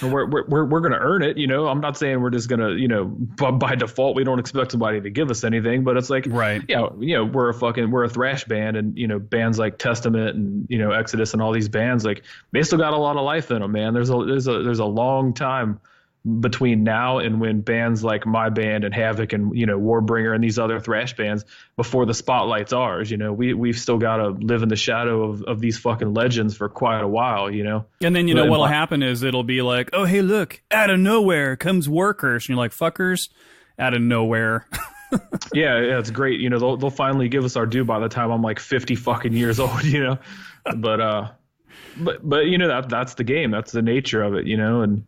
we're going to earn it. You know, I'm not saying we're just going to, you know, by default, we don't expect somebody to give us anything, but it's like, right. Yeah, you know, we're a thrash band, and, you know, bands like Testament and, you know, Exodus and all these bands, like, they still got a lot of life in them, man. There's a long time between now and when bands like my band and Havoc and, you know, Warbringer and these other thrash bands, before the spotlight's ours. You know, we've still got to live in the shadow of these fucking legends for quite a while, you know. And then, you know, what'll happen is it'll be like, oh, hey, look, out of nowhere comes Workhorse, and you're like, fuckers, out of nowhere. yeah, it's great. You know, they'll finally give us our due by the time I'm like 50 fucking years old, you know. But but that's the game. That's the nature of it, and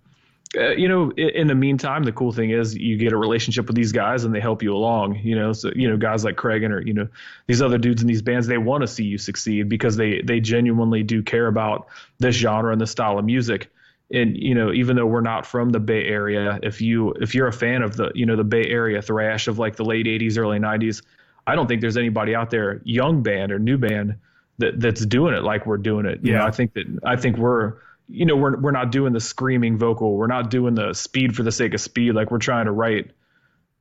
in the meantime, the cool thing is you get a relationship with these guys and they help you along, so, guys like Craig or, these other dudes in these bands, they want to see you succeed because they genuinely do care about this genre and this style of music. And, even though we're not from the Bay Area, if you're a fan of the Bay Area thrash of like the late 80s, early 90s, I don't think there's anybody out there, young band or new band, that's doing it like we're doing it. I think we're not doing the screaming vocal. We're not doing the speed for the sake of speed. Like we're trying to write.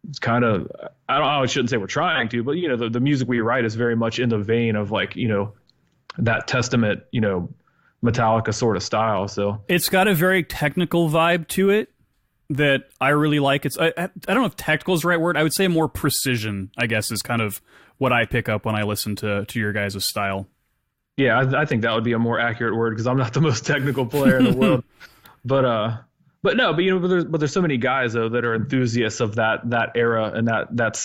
It's kind of, I shouldn't say we're trying to, but the music we write is very much in the vein of like, that Testament, Metallica sort of style. So it's got a very technical vibe to it that I really like. I don't know if technical is the right word. I would say more precision, I guess, is kind of what I pick up when I listen to your guys' style. Yeah, I think that would be a more accurate word because I'm not the most technical player in the world. But there's so many guys though that are enthusiasts of that era and that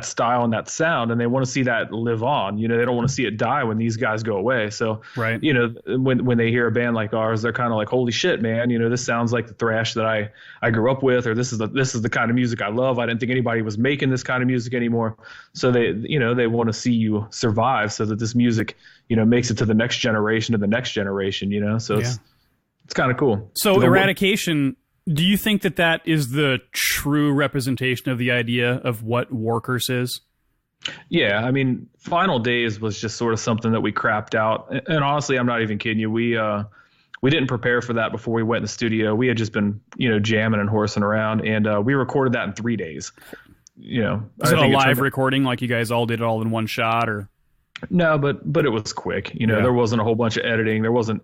style and that sound, and they want to see that live on. They don't want to see it die when these guys go away. So right. When they hear a band like ours, they're kind of like, holy shit, man! This sounds like the thrash that I grew up with, or this is the kind of music I love. I didn't think anybody was making this kind of music anymore. So they want to see you survive, so that this music makes it to the next generation and the next generation. So it's kind of cool. So Eradication. Do you think that is the true representation of the idea of what War Curse is? Yeah, I mean, Final Days was just sort of something that we crapped out. And honestly, I'm not even kidding you. We didn't prepare for that before we went in the studio. We had just been, jamming and horsing around, and we recorded that in 3 days. Was it a live recording, like you guys all did it all in one shot, or? No, but it was quick. There wasn't a whole bunch of editing. There wasn't.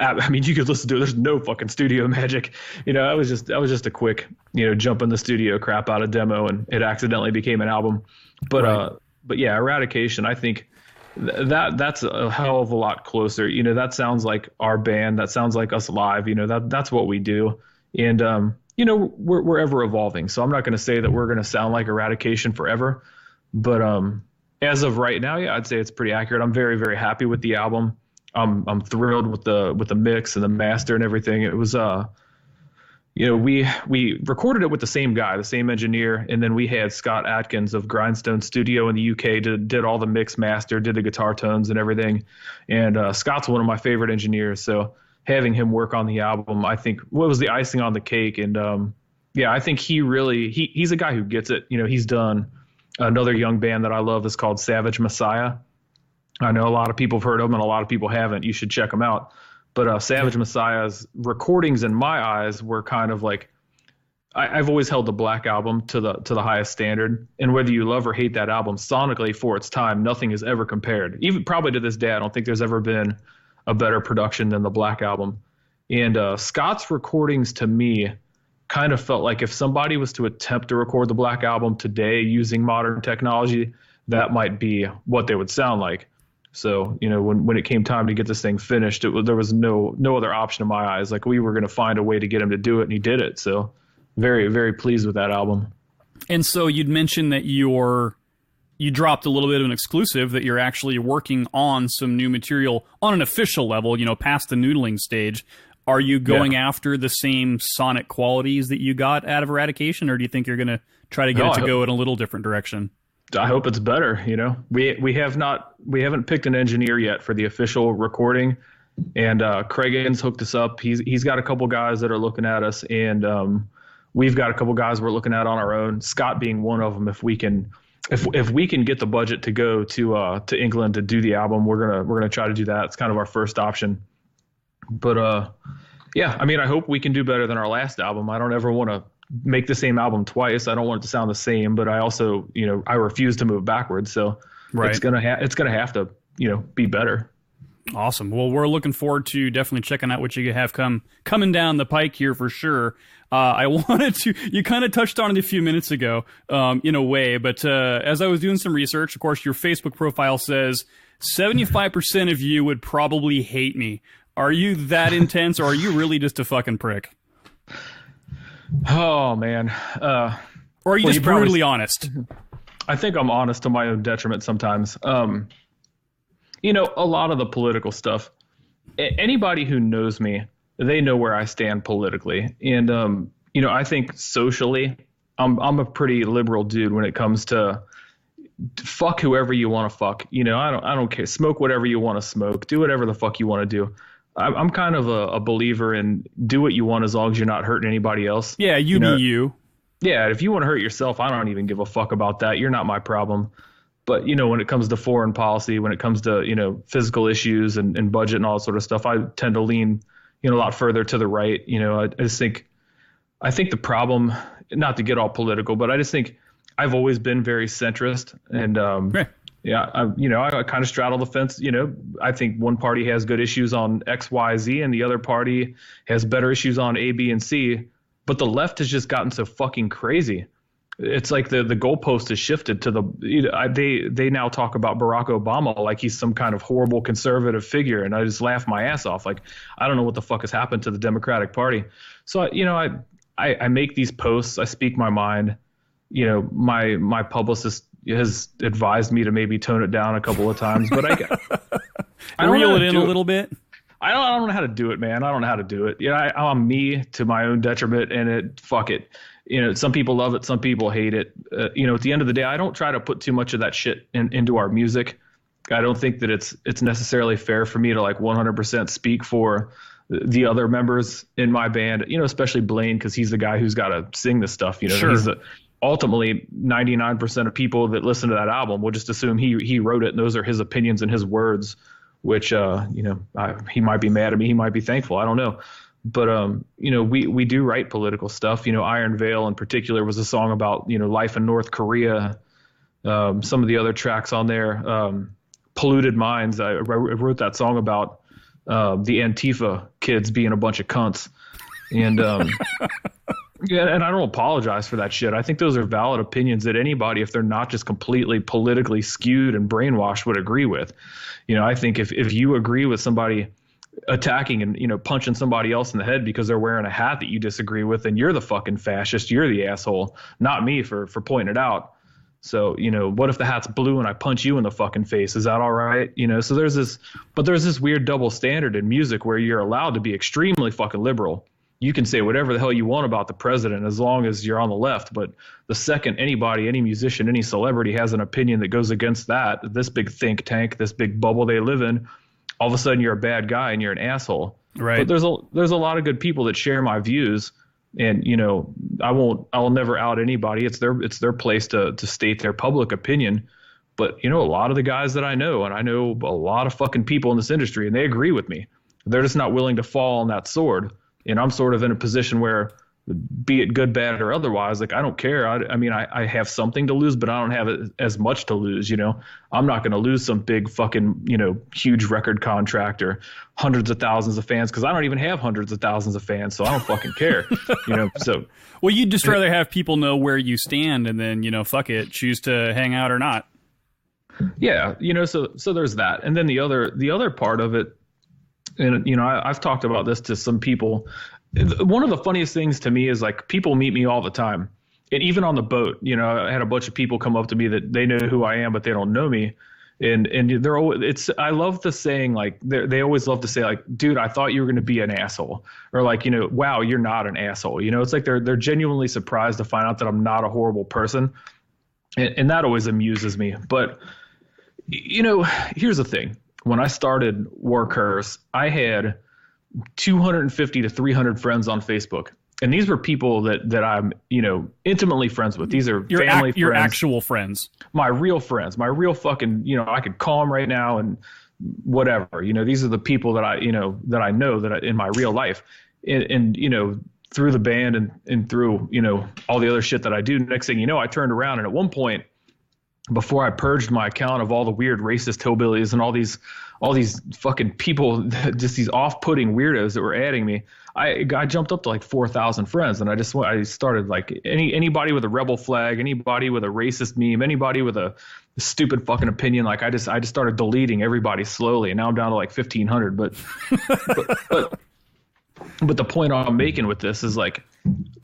I mean, you could listen to it. There's no fucking studio magic. I was just a quick, jump in the studio, crap out a demo, and it accidentally became an album. But right. But yeah, Eradication. I think that's a hell of a lot closer. That sounds like our band. That sounds like us live. That's what we do. And we're ever evolving. So I'm not going to say that we're going to sound like Eradication forever, but as of right now, yeah, I'd say it's pretty accurate. I'm very, very happy with the album. I'm thrilled with the mix and the master and everything. It was we recorded it with the same guy, the same engineer, and then we had Scott Atkins of Grindstone Studio in the UK did all the mix master, did the guitar tones and everything. And Scott's one of my favorite engineers, so having him work on the album, I think, was the icing on the cake. And I think he's a guy who gets it. He's done. Another young band that I love is called Savage Messiah. I know a lot of people have heard of them and a lot of people haven't. You should check them out. But Savage Messiah's recordings, in my eyes, were kind of like, I've always held the Black Album to the highest standard. And whether you love or hate that album, sonically for its time, nothing is ever compared. Even probably to this day, I don't think there's ever been a better production than the Black Album. And Scott's recordings, to me, kind of felt like if somebody was to attempt to record the Black Album today using modern technology, that might be what they would sound like. So, when it came time to get this thing finished, there was no other option in my eyes. Like, we were going to find a way to get him to do it, and he did it. So very, very pleased with that album. And so you'd mentioned that you dropped a little bit of an exclusive, that you're actually working on some new material on an official level, past the noodling stage. Are you going after the same sonic qualities that you got out of Eradication, or do you think you're going to try to get it to go in a little different direction? I hope it's better. We haven't picked an engineer yet for the official recording, and Craig Ains hooked us up. He's got a couple guys that are looking at us, and we've got a couple guys we're looking at on our own. Scott being one of them. If we can get the budget to go to England to do the album, we're gonna try to do that. It's kind of our first option. But I hope we can do better than our last album. I don't ever want to make the same album twice. I don't want it to sound the same, but I also, I refuse to move backwards. So right. It's gonna have to, be better. Awesome. Well, we're looking forward to definitely checking out what you have coming down the pike here for sure. I wanted to, you kind of touched on it a few minutes ago, in a way, but as I was doing some research, of course, your Facebook profile says 75% of you would probably hate me. Are you that intense, or are you really just a fucking prick? Oh, man. Or are you just brutally honest? I think I'm honest to my own detriment sometimes. A lot of the political stuff, Anybody who knows me, they know where I stand politically. And, I think socially, I'm a pretty liberal dude when it comes to fuck whoever you want to fuck. I don't care. Smoke whatever you want to smoke. Do whatever the fuck you want to do. I'm kind of a believer in do what you want as long as you're not hurting anybody else. Yeah, you be you. Yeah, if you want to hurt yourself, I don't even give a fuck about that. You're not my problem. But, when it comes to foreign policy, when it comes to, physical issues and budget and all that sort of stuff, I tend to lean, a lot further to the right. I think the problem, not to get all political, but I just think I've always been very centrist. And, I kind of straddle the fence. I think one party has good issues on X, Y, Z, and the other party has better issues on A, B, and C. But the left has just gotten so fucking crazy. It's like the goalpost has shifted to they now talk about Barack Obama like he's some kind of horrible conservative figure, and I just laugh my ass off. Like, I don't know what the fuck has happened to the Democratic Party. So I make these posts, I speak my mind. My publicist has advised me to maybe tone it down a couple of times, but I reel it in a little bit. I don't know how to do it, man. I don't know how to do it. I'm me to my own detriment, and fuck it. Some people love it, some people hate it. At the end of the day, I don't try to put too much of that shit into our music. I don't think that it's necessarily fair for me to like 100% speak for the other members in my band, especially Blaine, because he's the guy who's got to sing this stuff. Sure. He's ultimately 99% of people that listen to that album will just assume he wrote it, and those are his opinions and his words, which, he might be mad at me. He might be thankful. I don't know. But, we do write political stuff. Iron Veil in particular was a song about, life in North Korea. Some of the other tracks on there, Polluted Minds. I wrote that song about the Antifa kids being a bunch of cunts. And and I don't apologize for that shit. I think those are valid opinions that anybody, if they're not just completely politically skewed and brainwashed, would agree with. I think if you agree with somebody attacking and punching somebody else in the head because they're wearing a hat that you disagree with, then you're the fucking fascist, you're the asshole, not me for pointing it out. So what if the hat's blue and I punch you in the fucking face? Is that all right? So there's this weird double standard in music where you're allowed to be extremely fucking liberal. You can say whatever the hell you want about the president as long as you're on the left, but the second anybody, any musician, any celebrity has an opinion that goes against that, this big think tank, this big bubble they live in, all of a sudden you're a bad guy and you're an asshole. Right. But there's a lot of good people that share my views, and I'll never out anybody. It's their place to state their public opinion. But a lot of the guys that I know, and I know a lot of fucking people in this industry, and they agree with me. They're just not willing to fall on that sword. And I'm sort of in a position where, be it good, bad, or otherwise, like I don't care. I have something to lose, but I don't have as much to lose. I'm not going to lose some big fucking huge record contract or hundreds of thousands of fans, because I don't even have hundreds of thousands of fans, so I don't fucking care. So well, you'd just rather have people know where you stand, and then fuck it, choose to hang out or not. Yeah, so there's that, and then the other part of it. And, I've talked about this to some people. One of the funniest things to me is like people meet me all the time. And even on the boat, I had a bunch of people come up to me that they know who I am, but they don't know me. And they're always, I love the saying, like, they always love to say, like, dude, I thought you were going to be an asshole, or like, wow, you're not an asshole. It's like they're genuinely surprised to find out that I'm not a horrible person. And that always amuses me. But, here's the thing. When I started War Curse, I had 250 to 300 friends on Facebook. And these were people that I'm, intimately friends with. These are family friends. Your actual friends. My real friends. My real fucking, I could call them right now and whatever. These are the people that I know in my real life. And through the band and through, all the other shit that I do. Next thing you know, I turned around, and at one point, before I purged my account of all the weird racist hillbillies and all these fucking people, just these off-putting weirdos that were adding me, I jumped up to like 4,000 friends, and I started like anybody with a rebel flag, anybody with a racist meme, anybody with a stupid fucking opinion. Like I just started deleting everybody slowly, and now I'm down to like 1,500. But the point I'm making with this is like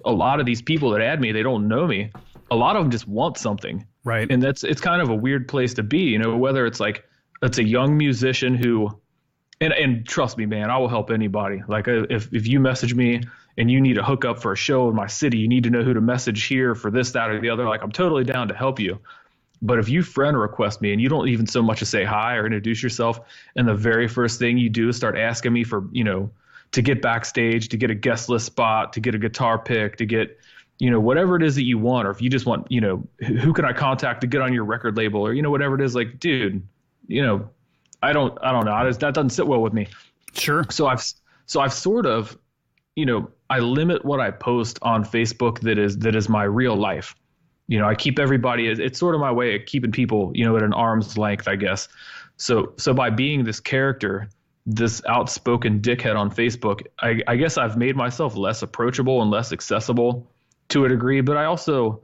a lot of these people that add me, they don't know me. A lot of them just want something. Right. And it's kind of a weird place to be, whether it's like, it's a young musician who And trust me, man, I will help anybody. Like if you message me and you need a hookup for a show in my city, you need to know who to message here for this, that, or the other. Like I'm totally down to help you. But if you friend request me and you don't even so much as say hi or introduce yourself, and the very first thing you do is start asking me for, to get backstage, to get a guest list spot, to get a guitar pick, to get, whatever it is that you want, or if you just want, who can I contact to get on your record label, or, whatever it is, like, dude, I don't know. That doesn't sit well with me. Sure. So I've sort of, I limit what I post on Facebook that is my real life. I keep everybody, it's sort of my way of keeping people, at an arm's length, I guess. So by being this character, this outspoken dickhead on Facebook, I guess I've made myself less approachable and less accessible to a degree, but I also,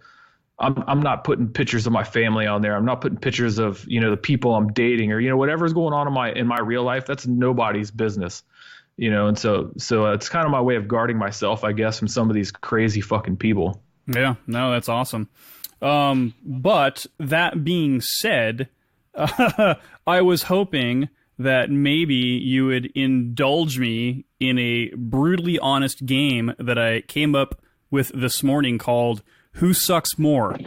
I'm not putting pictures of my family on there. I'm not putting pictures of, the people I'm dating or, whatever's going on in my real life. That's nobody's business, and so it's kind of my way of guarding myself, I guess, from some of these crazy fucking people. Yeah, no, that's awesome. But that being said, I was hoping that maybe you would indulge me in a brutally honest game that I came up with this morning called Who Sucks More?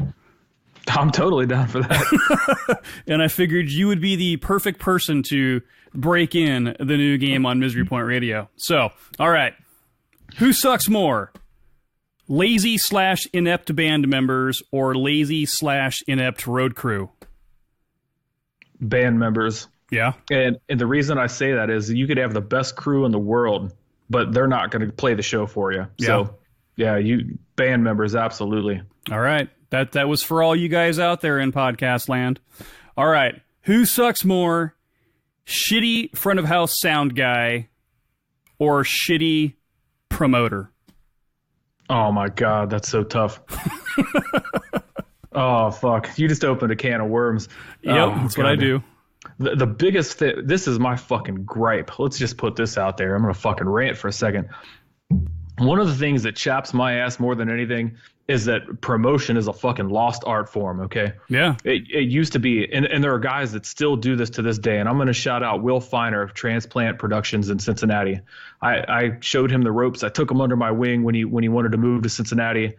I'm totally down for that. And I figured you would be the perfect person to break in the new game on Misery Point Radio. So, all right. Who sucks more? Lazy/inept band members or lazy/inept road crew? Band members. Yeah. And the reason I say that is you could have the best crew in the world, but they're not going to play the show for you. Yeah. So, yeah, you band members, absolutely. All right. That was for all you guys out there in podcast land. All right. Who sucks more? Shitty front of house sound guy or shitty promoter? Oh my God, that's so tough. Oh, fuck. You just opened a can of worms. Yep, that's what I do. The biggest thing, this is my fucking gripe. Let's just put this out there. I'm going to fucking rant for a second. One of the things that chaps my ass more than anything is that promotion is a fucking lost art form, okay? Yeah. It used to be, and there are guys that still do this to this day, and I'm going to shout out Will Feiner of Transplant Productions in Cincinnati. I showed him the ropes. I took him under my wing when he wanted to move to Cincinnati,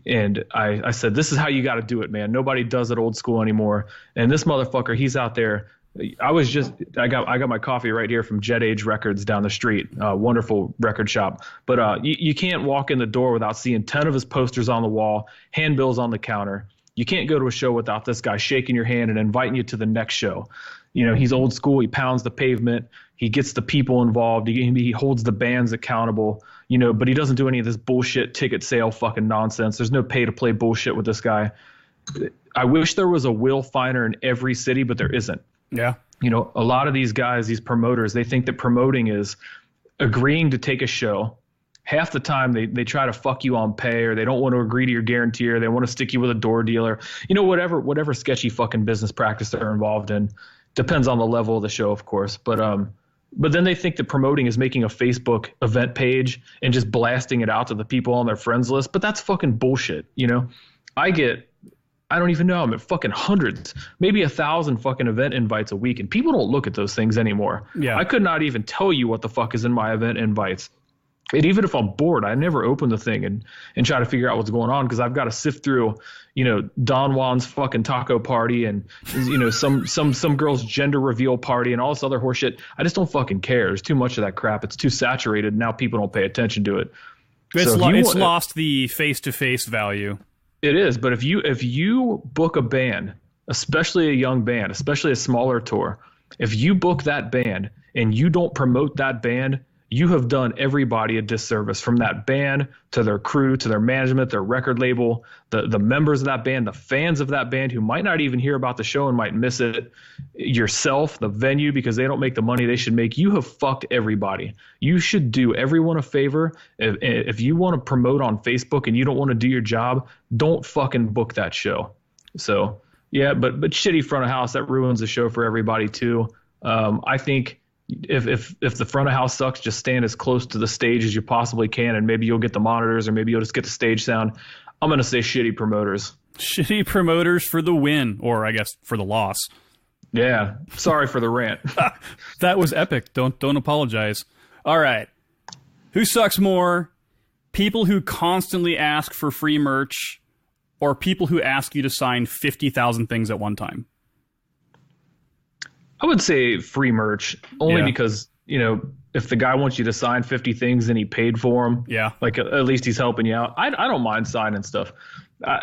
and I said, this is how you got to do it, man. Nobody does it old school anymore. And this motherfucker, he's out there. I got my coffee right here from Jet Age Records down the street. Wonderful record shop. But you can't walk in the door without seeing 10 of his posters on the wall, handbills on the counter. You can't go to a show without this guy shaking your hand and inviting you to the next show. He's old school. He pounds the pavement. He gets the people involved. He holds the bands accountable, but he doesn't do any of this bullshit ticket sale fucking nonsense. There's no pay to play bullshit with this guy. I wish there was a Will Feiner in every city, but there isn't. Yeah. A lot of these guys, these promoters, they think that promoting is agreeing to take a show. Half the time they try to fuck you on pay, or they don't want to agree to your guarantee, or they want to stick you with a door dealer. Whatever sketchy fucking business practice they're involved in. Depends on the level of the show, of course. But then they think that promoting is making a Facebook event page and just blasting it out to the people on their friends list. But that's fucking bullshit. I don't even know. I'm at fucking hundreds, maybe 1,000 fucking event invites a week, and people don't look at those things anymore. Yeah. I could not even tell you what the fuck is in my event invites. And even if I'm bored, I never open the thing and try to figure out what's going on, because I've got to sift through, Don Juan's fucking taco party and, some girl's gender reveal party and all this other horseshit. I just don't fucking care. There's too much of that crap. It's too saturated. Now people don't pay attention to it. It's lost the face-to-face value. It is, but if you book a band, especially a young band, especially a smaller tour, if you book that band and you don't promote that band, you have done everybody a disservice, from that band to their crew, to their management, their record label, the members of that band, the fans of that band who might not even hear about the show and might miss it, yourself, the venue, because they don't make the money they should make. You have fucked everybody. You should do everyone a favor. If you want to promote on Facebook and you don't want to do your job, don't fucking book that show. So, yeah, but shitty front of house, that ruins the show for everybody too. I think if the front of house sucks, just stand as close to the stage as you possibly can, and maybe you'll get the monitors, or maybe you'll just get the stage sound. I'm going to say shitty promoters. Shitty promoters for the win, or I guess for the loss. Yeah. Sorry for the rant. That was epic. Don't apologize. All right. Who sucks more? People who constantly ask for free merch, or people who ask you to sign 50,000 things at one time? I would say free merch, only because, if the guy wants you to sign 50 things and he paid for them, like at least he's helping you out. I don't mind signing stuff.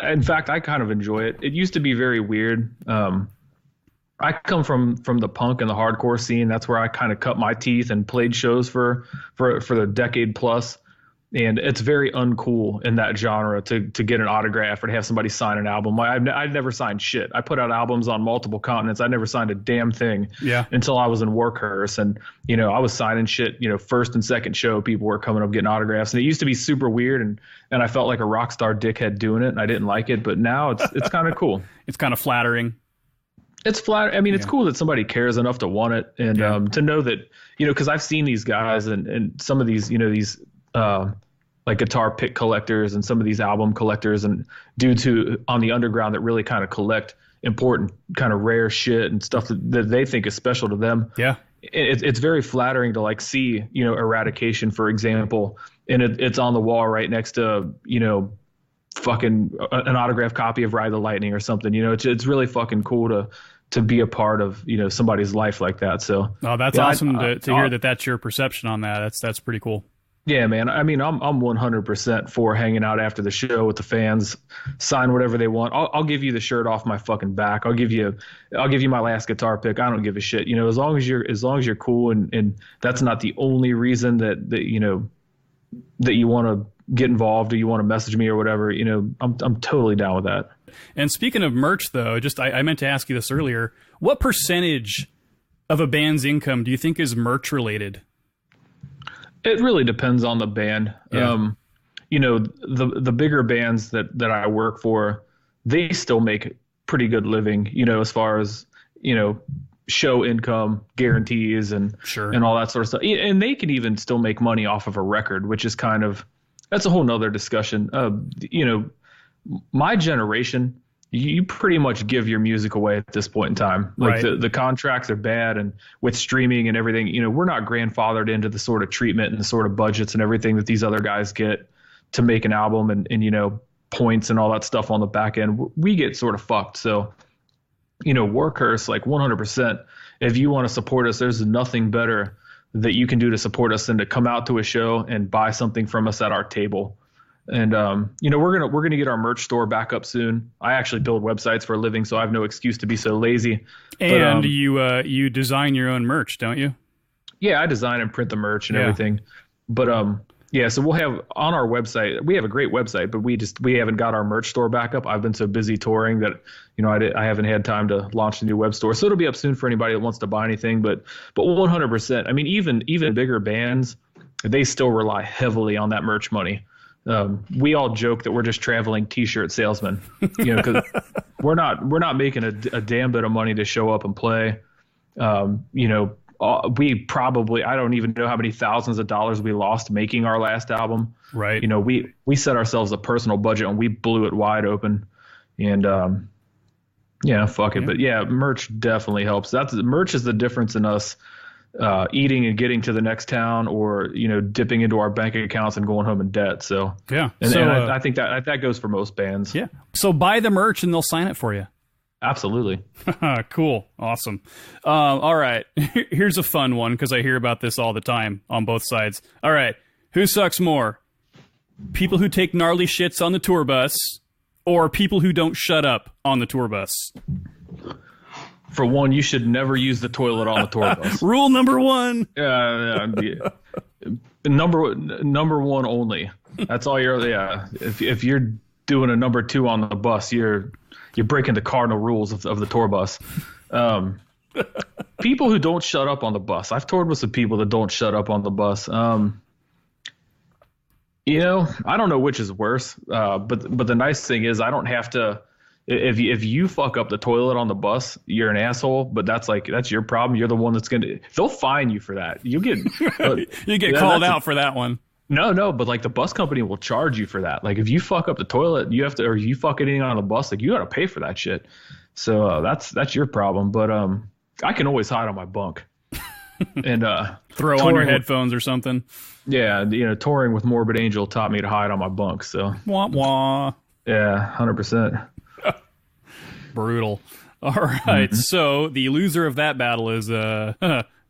In fact, I kind of enjoy it. It used to be very weird. I come from the punk and the hardcore scene. That's where I kind of cut my teeth and played shows for the decade plus. And it's very uncool in that genre to get an autograph or to have somebody sign an album. I'd never signed shit. I put out albums on multiple continents. I never signed a damn thing until I was in Workhorse. And, I was signing shit, first and second show, people were coming up getting autographs. And it used to be super weird. And I felt like a rock star dickhead doing it. And I didn't like it. But now it's kind of cool. It's kind of flattering. It's flat. I mean, it's cool that somebody cares enough to want it. And to know that, because I've seen these guys and some of these, these like guitar pick collectors and some of these album collectors and dudes who on the underground that really kind of collect important kind of rare shit and stuff that they think is special to them. Yeah. It's very flattering to like see, Eradication, for example, and it's on the wall right next to, fucking an autographed copy of Ride the Lightning or something. It's really fucking cool to be a part of, somebody's life like that. So that's awesome to hear that that's your perception on that. That's pretty cool. Yeah, man. I mean, I'm 100% for hanging out after the show with the fans, sign whatever they want. I'll give you the shirt off my fucking back. I'll give you my last guitar pick. I don't give a shit. As long as you're cool and that's not the only reason that you want to get involved or you want to message me or whatever, I'm totally down with that. And speaking of merch though, I meant to ask you this earlier. What percentage of a band's income do you think is merch related? It really depends on the band. Yeah. The bigger bands that I work for, they still make pretty good living, as far as, show income guarantees and all that sort of stuff. And they can even still make money off of a record, which is that's a whole nother discussion. My generation, you pretty much give your music away at this point in time. Like the contracts are bad, and with streaming and everything, we're not grandfathered into the sort of treatment and the sort of budgets and everything that these other guys get to make an album and points and all that stuff on the back end. We get sort of fucked. So, Workhorse, like 100%, if you want to support us, there's nothing better that you can do to support us than to come out to a show and buy something from us at our table. And we're gonna get our merch store back up soon. I actually build websites for a living, so I have no excuse to be so lazy. And but, you design your own merch, don't you? Yeah, I design and print the merch and everything. But so we'll have on our website. We have a great website, but we haven't got our merch store back up. I've been so busy touring that I haven't had time to launch a new web store. So it'll be up soon for anybody that wants to buy anything. But 100%. I mean, even bigger bands, they still rely heavily on that merch money. We all joke that we're just traveling T-shirt salesmen, because we're not making a damn bit of money to show up and play. We probably, I don't even know how many thousands of dollars we lost making our last album. Right. We set ourselves a personal budget and we blew it wide open. And fuck it. Yeah. But yeah, merch definitely helps. Merch is the difference in us eating and getting to the next town, or dipping into our bank accounts and going home in debt. So and I think that goes for most bands. Yeah. So buy the merch and they'll sign it for you. Absolutely. Cool. Awesome. All right. Here's a fun one, because I hear about this all the time on both sides. All right. Who sucks more? People who take gnarly shits on the tour bus, or people who don't shut up on the tour bus? For one, you should never use the toilet on the tour bus. Rule number one. Number one only. That's all you're. Yeah. If you're doing a number two on the bus, you're breaking the cardinal rules of the tour bus. People who don't shut up on the bus. I've toured with some people that don't shut up on the bus. I don't know which is worse. But the nice thing is I don't have to. If you fuck up the toilet on the bus, you're an asshole. But that's your problem. You're the one that's they'll fine you for that. You get called out for that one. No, but like the bus company will charge you for that. Like if you fuck up the toilet, you have to, or you fuck anything on the bus, like you got to pay for that shit. So that's your problem. But I can always hide on my bunk. And throw on your headphones or something. Yeah, touring with Morbid Angel taught me to hide on my bunk. So wah wah. Yeah, 100%. Brutal. All right, so the loser of that battle is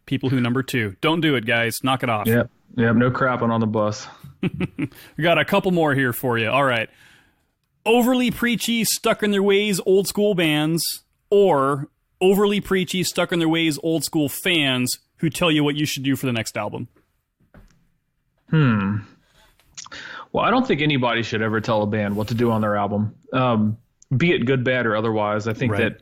People Who number 2. Don't do it, guys. Knock it off. Yep. No crapping on the bus. We got a couple more here for you. All right. Overly preachy, stuck in their ways, old school bands, or overly preachy, stuck in their ways, old school fans who tell you what you should do for the next album. Well, I don't think anybody should ever tell a band what to do on their album, be it good, bad, or otherwise. I think that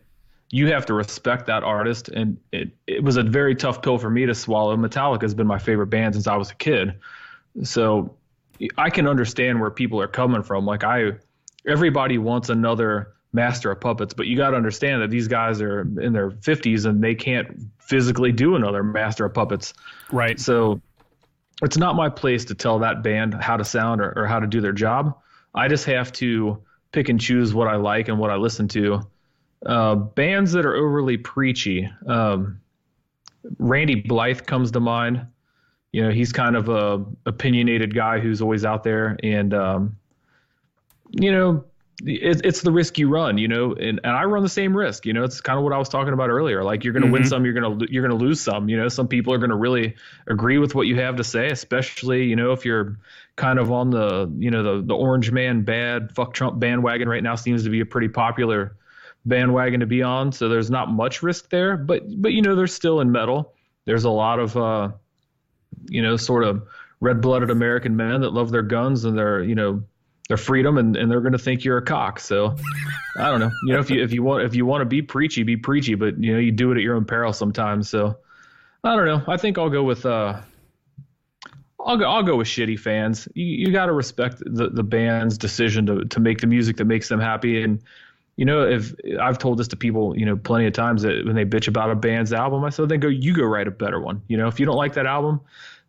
you have to respect that artist, and it was a very tough pill for me to swallow. Metallica has been my favorite band since I was a kid, so I can understand where people are coming from. Like everybody wants another Master of Puppets, but you got to understand that these guys are in their 50s and they can't physically do another Master of Puppets. Right. So it's not my place to tell that band how to sound or how to do their job. I just have to pick and choose what I like and what I listen to. Bands that are overly preachy. Randy Blythe comes to mind. He's kind of a opinionated guy who's always out there, and it's the risk you run, and I run the same risk. It's kind of what I was talking about earlier. Like, you're going to win some, you're going to lose some. Some people are going to really agree with what you have to say, especially, if you're kind of on the orange man bad fuck Trump bandwagon right now. Seems to be a pretty popular bandwagon to be on. So there's not much risk there, but there's still in metal. There's a lot of, sort of red-blooded American men that love their guns and their freedom, and they're going to think you're a cock. So I don't know. If you want to be preachy, but you do it at your own peril sometimes. So I don't know. I think I'll go with I'll go with shitty fans. You got to respect the band's decision to make the music that makes them happy. And if I've told this to people, plenty of times, that when they bitch about a band's album, I said, then you go write a better one. If you don't like that album,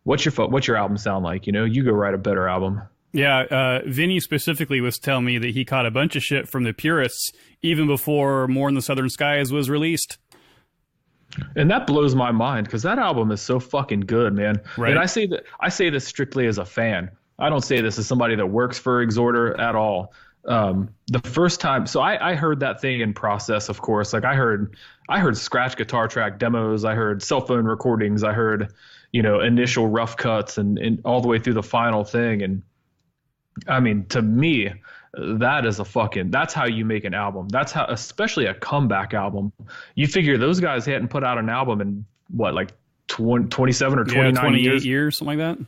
what's your album sound like? You go write a better album. Yeah, Vinny specifically was telling me that he caught a bunch of shit from the purists even before More in the Southern Skies was released. And that blows my mind, because that album is so fucking good, man. Right. And I say this strictly as a fan. I don't say this as somebody that works for Exhorder at all. The first time, so I heard that thing in process, of course. Like, I heard scratch guitar track demos, I heard cell phone recordings, I heard initial rough cuts, and all the way through the final thing. And I mean, to me, that's how you make an album. That's how, especially a comeback album. You figure those guys hadn't put out an album in what, like 27 or 29 28 years, something like that.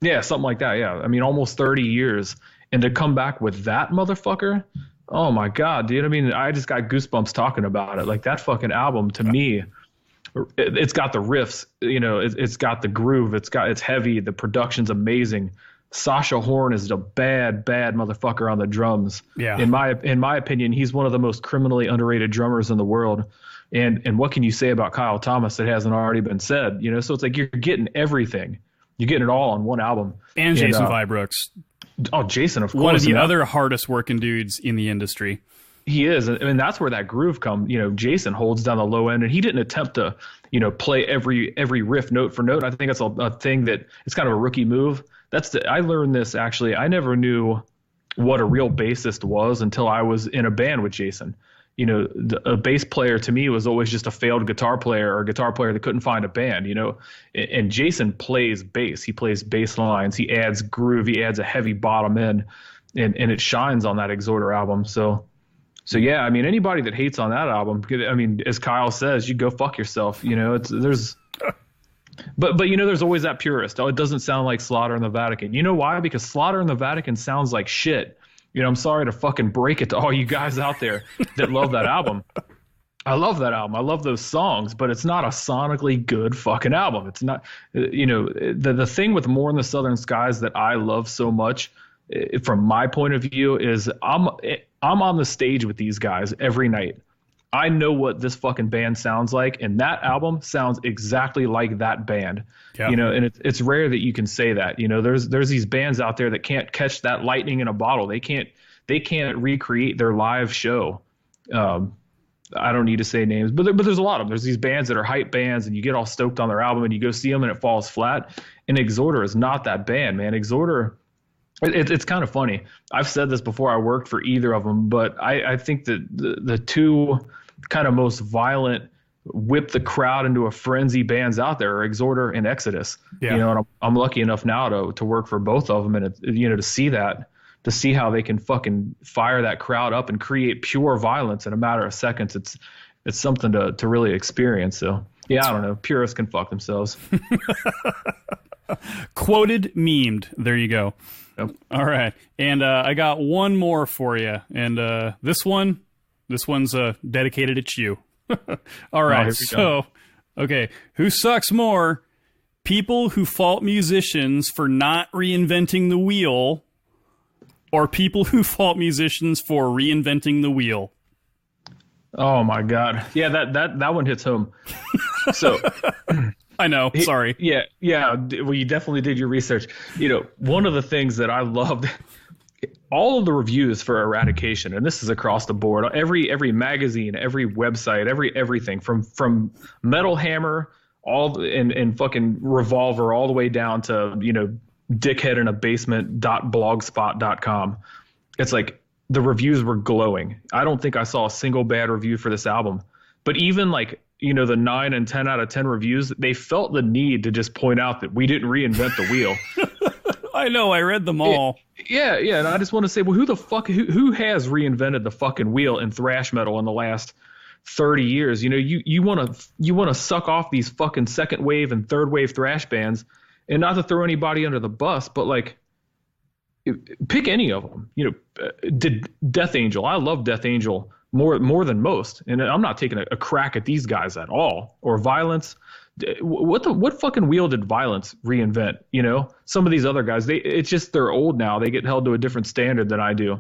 Yeah, something like that. Yeah. I mean, almost 30 years. And to come back with that motherfucker, oh my God, dude. I mean, I just got goosebumps talking about it. Like, that fucking album, to me, it's got the riffs, it's got the groove, it's heavy, the production's amazing. Sasha Horn is a bad motherfucker on the drums. Yeah. In my opinion, he's one of the most criminally underrated drummers in the world. And what can you say about Kyle Thomas that hasn't already been said? So it's like you're getting everything. You're getting it all on one album. And Jason Vibrooks. Oh, Jason, of course. One of the other hardest working dudes in the industry. He is. I mean, that's where that groove comes. Jason holds down the low end, and he didn't attempt to, play every riff note for note. I think that's a thing that it's kind of a rookie move. I learned this, actually. I never knew what a real bassist was until I was in a band with Jason. A bass player to me was always just a failed guitar player, or a guitar player that couldn't find a band, and Jason plays bass. He plays bass lines. He adds groove. He adds a heavy bottom end, and it shines on that Exhorder album. So yeah, I mean, anybody that hates on that album, I mean, as Kyle says, you go fuck yourself. But there's always that purist. Oh, it doesn't sound like Slaughter in the Vatican. You know why? Because Slaughter in the Vatican sounds like shit. I'm sorry to fucking break it to all you guys out there that love that album. I love that album. I love those songs, but it's not a sonically good fucking album. It's not, the thing with More in the Southern Skies that I love so much, from my point of view, is I'm on the stage with these guys every night. I know what this fucking band sounds like, and that album sounds exactly like that band. Yeah. And it's rare that you can say that. There's these bands out there that can't catch that lightning in a bottle. They can't recreate their live show. I don't need to say names, but there's a lot of them. There's these bands that are hype bands, and you get all stoked on their album, and you go see them, and it falls flat. And Exhorder is not that band, man. Exhorder, it's kind of funny. I've said this before. I worked for either of them, but I think that the two kind of most violent, whip the crowd into a frenzy bands out there are Exhorder and Exodus. Yeah. You know, and I'm lucky enough now to work for both of them, and to see that. To see how they can fucking fire that crowd up and create pure violence in a matter of seconds, it's something to really experience. So yeah, I don't know. Purists can fuck themselves. Quoted, memed. There you go. Yep. All right, and I got one more for you, and this one's dedicated to you. All right, okay, who sucks more? People who fault musicians for not reinventing the wheel, or people who fault musicians for reinventing the wheel? Oh my God. Yeah, that one hits home. So I know. Sorry. Yeah. Well, you definitely did your research. You know, one of the things that I loved, all of the reviews for Eradication, and this is across the board, every magazine, every website, everything from Metal Hammer and fucking Revolver all the way down to, you know, dickhead in a basement.blogspot.com. It's like the reviews were glowing. I don't think I saw a single bad review for this album. But even like, you know, the 9 and 10 out of 10 reviews, they felt the need to just point out that we didn't reinvent the wheel. I know, I read them all. Yeah, and I just want to say, well, who the fuck who has reinvented the fucking wheel in thrash metal in the last 30 years? You know, you want to suck off these fucking second wave and third wave thrash bands. And not to throw anybody under the bus, but like, pick any of them. You know, did Death Angel? I love Death Angel more than most, and I'm not taking a crack at these guys at all. Or Violence. What fucking wheel did Violence reinvent? You know, some of these other guys, it's just they're old now. They get held to a different standard than I do.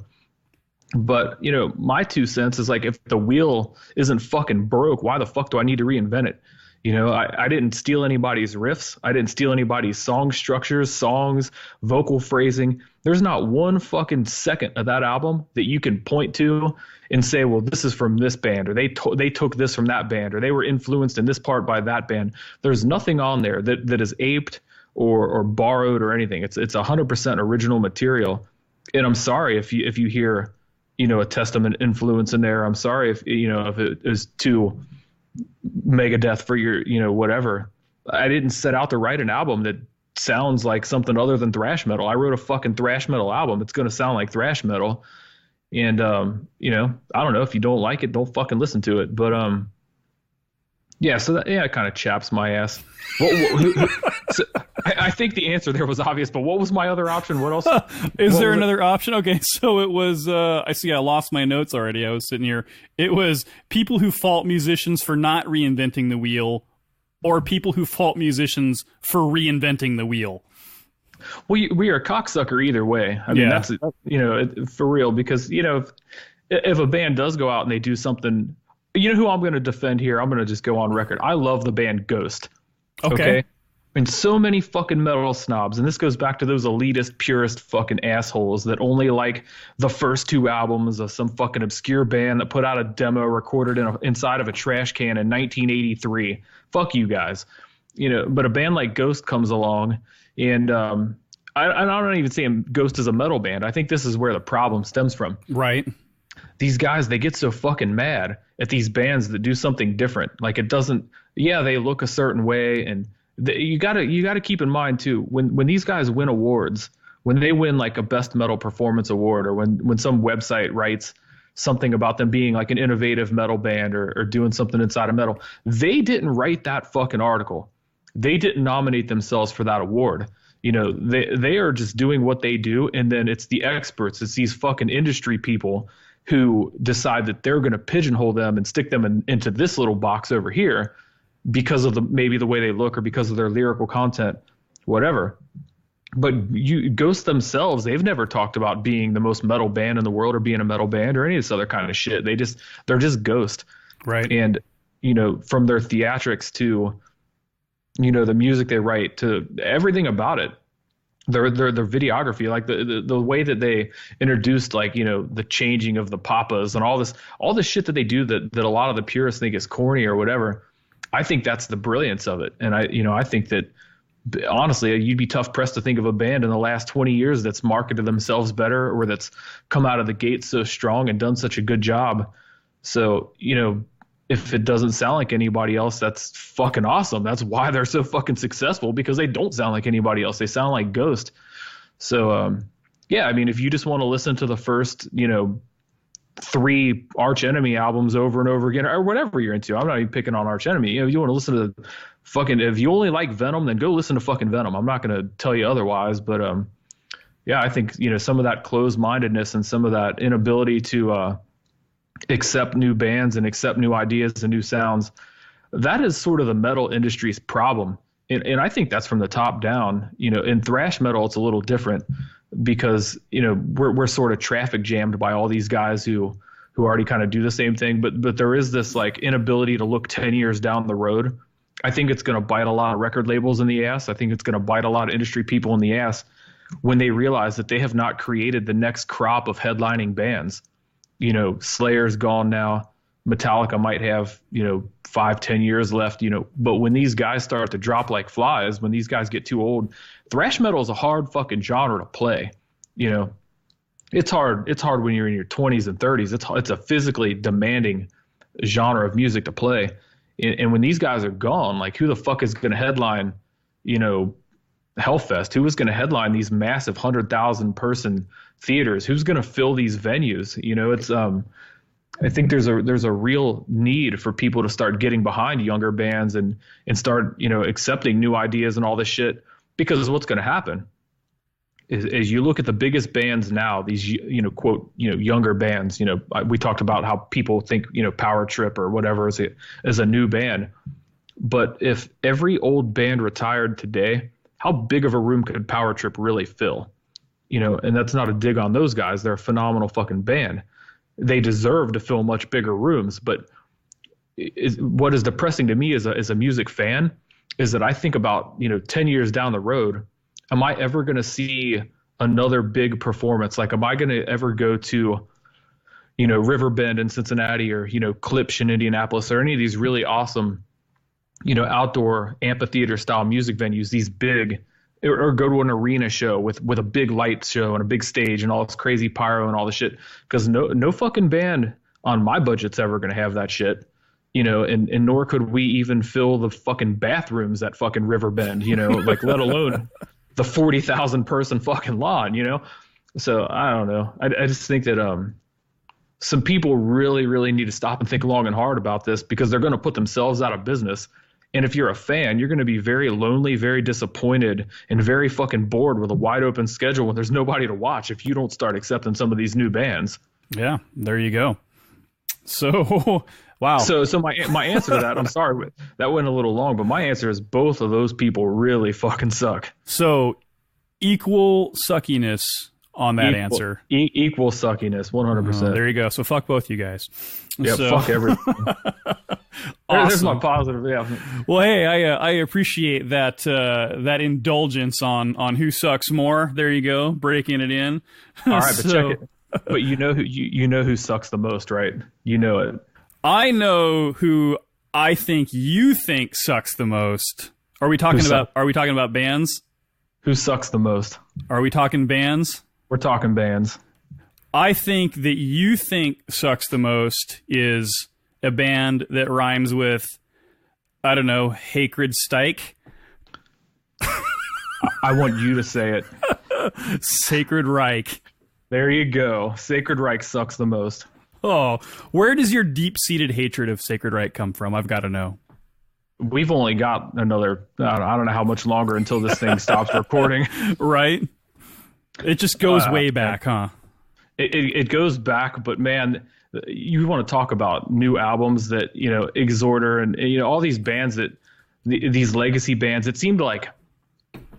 But you know, my 2 cents is like, if the wheel isn't fucking broke, why the fuck do I need to reinvent it? You know, I didn't steal anybody's riffs. I didn't steal anybody's song structures, songs, vocal phrasing. There's not one fucking second of that album that you can point to and say, well, this is from this band, or they took this from that band, or they were influenced in this part by that band. There's nothing on there that is aped or borrowed or anything. It's 100% original material. And I'm sorry if you hear, you know, a Testament influence in there. I'm sorry if it is too Megadeth for your, you know, whatever. I didn't set out to write an album that sounds like something other than thrash metal. I wrote a fucking thrash metal album. It's going to sound like thrash metal. And, you know, I don't know, if you don't like it, don't fucking listen to it. But, yeah, so that, it kind of chaps my ass. So I think the answer there was obvious, but what was my other option? What else? Is there another option? Okay, so it was, I see I lost my notes already. I was sitting here. It was people who fault musicians for not reinventing the wheel, or people who fault musicians for reinventing the wheel. Well, we are a cocksucker either way. I mean, that's, you know, for real, because, you know, if a band does go out and they do something, you know who I'm going to defend here? I'm going to just go on record. I love the band Ghost. Okay. And so many fucking metal snobs, and this goes back to those elitist, purist fucking assholes that only like the first 2 albums of some fucking obscure band that put out a demo recorded inside of a trash can in 1983. Fuck you guys. You know, but a band like Ghost comes along, and I'm not even saying Ghost is a metal band. I think this is where the problem stems from. Right. These guys, they get so fucking mad at these bands that do something different. Like, it doesn't, they look a certain way, and you gotta keep in mind too, when these guys win awards, when they win like a best metal performance award, or when some website writes something about them being like an innovative metal band or doing something inside of metal, they didn't write that fucking article. They didn't nominate themselves for that award. You know, they are just doing what they do, and then it's the experts, it's these fucking industry people who decide that they're going to pigeonhole them and stick them into this little box over here because of maybe the way they look, or because of their lyrical content, whatever. But Ghost themselves, they've never talked about being the most metal band in the world, or being a metal band, or any of this other kind of shit. They're just Ghost. Right. And, you know, from their theatrics to, you know, the music they write, to everything about it, their videography, like the way that they introduced, like, the changing of the papas and all this shit that they do that a lot of the purists think is corny or whatever. I think that's the brilliance of it. And I think that honestly, you'd be tough pressed to think of a band in the last 20 years that's marketed themselves better or that's come out of the gate so strong and done such a good job. So, if it doesn't sound like anybody else, that's fucking awesome. That's why they're so fucking successful, because they don't sound like anybody else. They sound like Ghost. So, yeah, I mean, if you just want to listen to the first, 3 Arch Enemy albums over and over again, or whatever you're into, I'm not even picking on Arch Enemy. If you want to listen to if you only like Venom, then go listen to fucking Venom. I'm not going to tell you otherwise, but, yeah, I think, some of that closed-mindedness and some of that inability to, accept new bands and accept new ideas and new sounds, that is sort of the metal industry's problem. And I think that's from the top down. In thrash metal, it's a little different because, we're sort of traffic jammed by all these guys who already kind of do the same thing. But there is this like inability to look 10 years down the road. I think it's going to bite a lot of record labels in the ass. I think it's going to bite a lot of industry people in the ass when they realize that they have not created the next crop of headlining bands. Slayer's gone now. Metallica might have, 5-10 years left, but when these guys start to drop like flies, when these guys get too old, thrash metal is a hard fucking genre to play. It's hard. It's hard when you're in your 20s and 30s. It's a physically demanding genre of music to play. And when these guys are gone, like, who the fuck is going to headline, Hellfest? Who is going to headline these massive 100,000 person theaters? Who's going to fill these venues? It's I think there's a real need for people to start getting behind younger bands and start accepting new ideas and all this shit, because what's going to happen is you look at the biggest bands now, these quote younger bands. We talked about how people think Power Trip or whatever is a new band, but if every old band retired today, how big of a room could Power Trip really fill? And that's not a dig on those guys. They're a phenomenal fucking band. They deserve to fill much bigger rooms. But what is depressing to me as a music fan is that I think about, 10 years down the road, am I ever going to see another big performance? Like, am I going to ever go to, Riverbend in Cincinnati or, Klipsch in Indianapolis or any of these really awesome outdoor amphitheater style music venues, these big, or go to an arena show with a big light show and a big stage and all this crazy pyro and all this shit? Because no fucking band on my budget's ever going to have that shit, and nor could we even fill the fucking bathrooms at fucking Riverbend, like, let alone the 40,000 person fucking lawn, So I don't know. I just think that some people really, really need to stop and think long and hard about this, because they're going to put themselves out of business. And if you're a fan, you're going to be very lonely, very disappointed, and very fucking bored with a wide open schedule when there's nobody to watch if you don't start accepting some of these new bands. Yeah, there you go. So, wow. So my answer to that, I'm sorry, that went a little long, but my answer is both of those people really fucking suck. So, equal suckiness on that answer. Equal suckiness, 100%. There you go. So, fuck both you guys. Yeah, fuck everything. Awesome. There's my positive. Yeah. Well, hey, I appreciate that indulgence on who sucks more. There you go, breaking it in. All right, but check it. But you know who sucks the most, right? You know it. I know who I think you think sucks the most. Are we talking about bands? Who sucks the most? Are we talking bands? We're talking bands. I think that you think sucks the most is a band that rhymes with, I don't know, Sacred Reich. I want you to say it. Sacred Reich. There you go. Sacred Reich sucks the most. Oh, where does your deep-seated hatred of Sacred Reich come from? I've got to know. We've only got another, I don't know how much longer until this thing stops recording. Right? It just goes way back, huh? It goes back, but man, you want to talk about new albums that, Exhorder and, all these bands these legacy bands, it seemed like,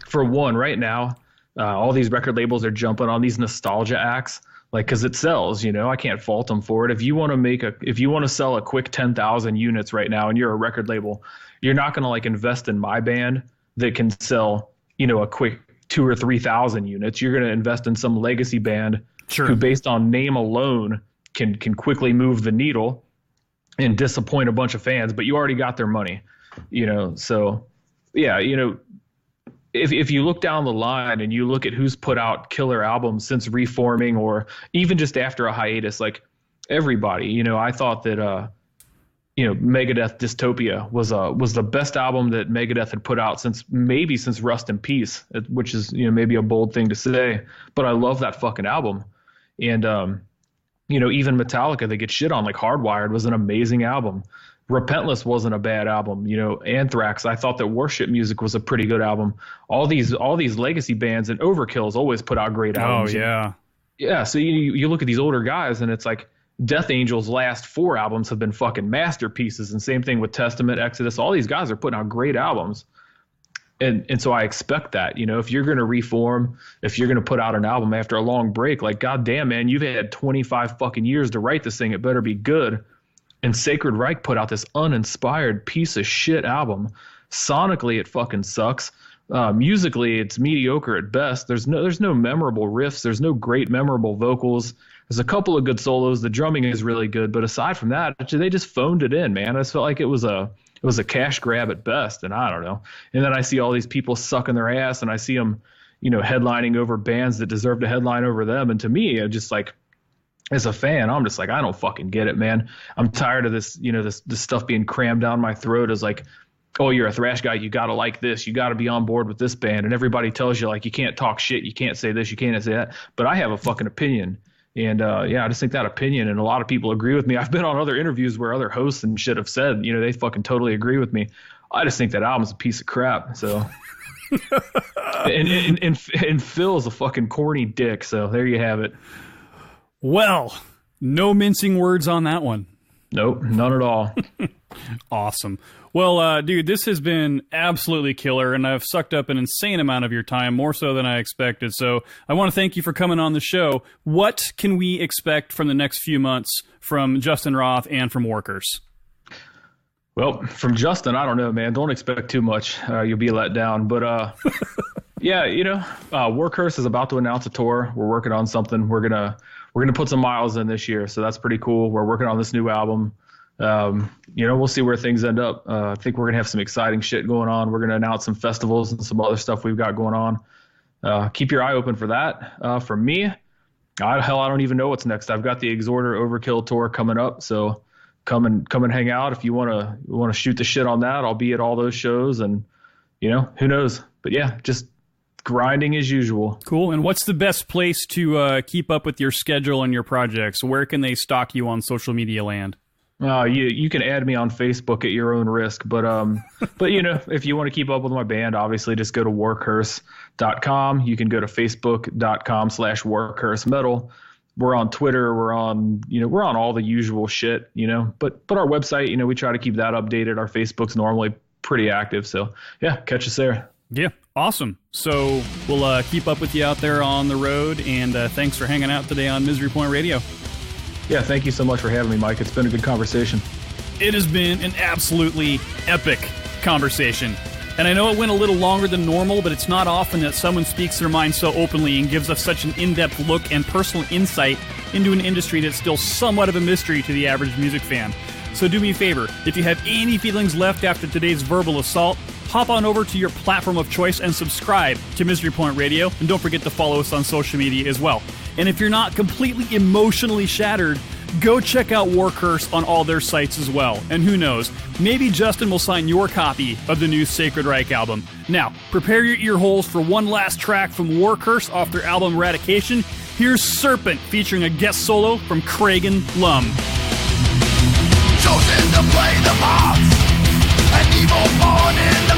for one, right now, all these record labels are jumping on these nostalgia acts, like, because it sells. I can't fault them for it. If you want to sell a quick 10,000 units right now, and you're a record label, you're not going to invest in my band that can sell, a quick 2,000 or 3,000 units. You're going to invest in some legacy band who, based on name alone, can quickly move the needle and disappoint a bunch of fans, but you already got their money, So, yeah, if you look down the line and you look at who's put out killer albums since reforming, or even just after a hiatus, like everybody, I thought that Megadeth Dystopia was the best album that Megadeth had put out since Rust in Peace, which is maybe a bold thing to say, but I love that fucking album. And even Metallica, they get shit on, like Hardwired was an amazing album. Repentless wasn't a bad album. Anthrax, I thought that Worship Music was a pretty good album. All these legacy bands, and Overkill's always put out great albums. Oh yeah. Yeah, so you look at these older guys and it's like Death Angel's last 4 albums have been fucking masterpieces, and same thing with Testament, Exodus. All these guys are putting out great albums. And so I expect that, if you're going to reform, if you're going to put out an album after a long break, like, goddamn, man, you've had 25 fucking years to write this thing. It better be good. And Sacred Reich put out this uninspired piece of shit album. Sonically, it fucking sucks. Musically, it's mediocre at best. There's no memorable riffs. There's no great memorable vocals. There's a couple of good solos. The drumming is really good, but aside from that, they just phoned it in, man. I just felt like it was a cash grab at best, and I don't know. And then I see all these people sucking their ass, and I see them, headlining over bands that deserve to headline over them. And to me, I just like, as a fan, I'm just like, I don't fucking get it, man. I'm tired of this, this stuff being crammed down my throat as like, oh, you're a thrash guy, you got to like this, you got to be on board with this band. And everybody tells you, like, you can't talk shit, you can't say this, you can't say that. But I have a fucking opinion. And I just think that opinion, and a lot of people agree with me. I've been on other interviews where other hosts and shit have said, they fucking totally agree with me. I just think that album's a piece of crap. So, and Phil's a fucking corny dick. So there you have it. Well, no mincing words on that one. Nope, none at all. Awesome. Well, dude, this has been absolutely killer, and I've sucked up an insane amount of your time, more so than I expected. So I want to thank you for coming on the show. What can we expect from the next few months from Justin Roth and from Workhorse? Well, from Justin, I don't know, man. Don't expect too much. You'll be let down. But yeah, Workhorse is about to announce a tour. We're working on something. We're gonna put some miles in this year, so that's pretty cool. We're working on this new album. We'll see where things end up. I think we're going to have some exciting shit going on. We're going to announce some festivals and some other stuff we've got going on. Keep your eye open for that. For me, I don't even know what's next. I've got the Exhorder Overkill tour coming up. So come and hang out. If you want to shoot the shit on that, I'll be at all those shows, and who knows, but yeah, just grinding as usual. Cool. And what's the best place to keep up with your schedule and your projects? Where can they stalk you on social media land? You can add me on Facebook at your own risk, but if you want to keep up with my band, obviously just go to workhorse.com. You can go to facebook.com/workhorsemetal. We're on Twitter. We're on all the usual shit, but our website, we try to keep that updated. Our Facebook's normally pretty active. So yeah, catch us there. Yeah. Awesome. So we'll keep up with you out there on the road, and thanks for hanging out today on Misery Point Radio. Yeah, thank you so much for having me, Mike. It's been a good conversation. It has been an absolutely epic conversation. And I know it went a little longer than normal, but it's not often that someone speaks their mind so openly and gives us such an in-depth look and personal insight into an industry that's still somewhat of a mystery to the average music fan. So do me a favor, if you have any feelings left after today's verbal assault, hop on over to your platform of choice and subscribe to Misery Point Radio, and don't forget to follow us on social media as well. And if you're not completely emotionally shattered, go check out Workhorse on all their sites as well. And who knows, maybe Justin will sign your copy of the new Sacred Reich album. Now, prepare your ear holes for one last track from Workhorse off their album Eradication. Here's Serpent featuring a guest solo from Cragen Lum. Chosen to play the parts, an evil born in the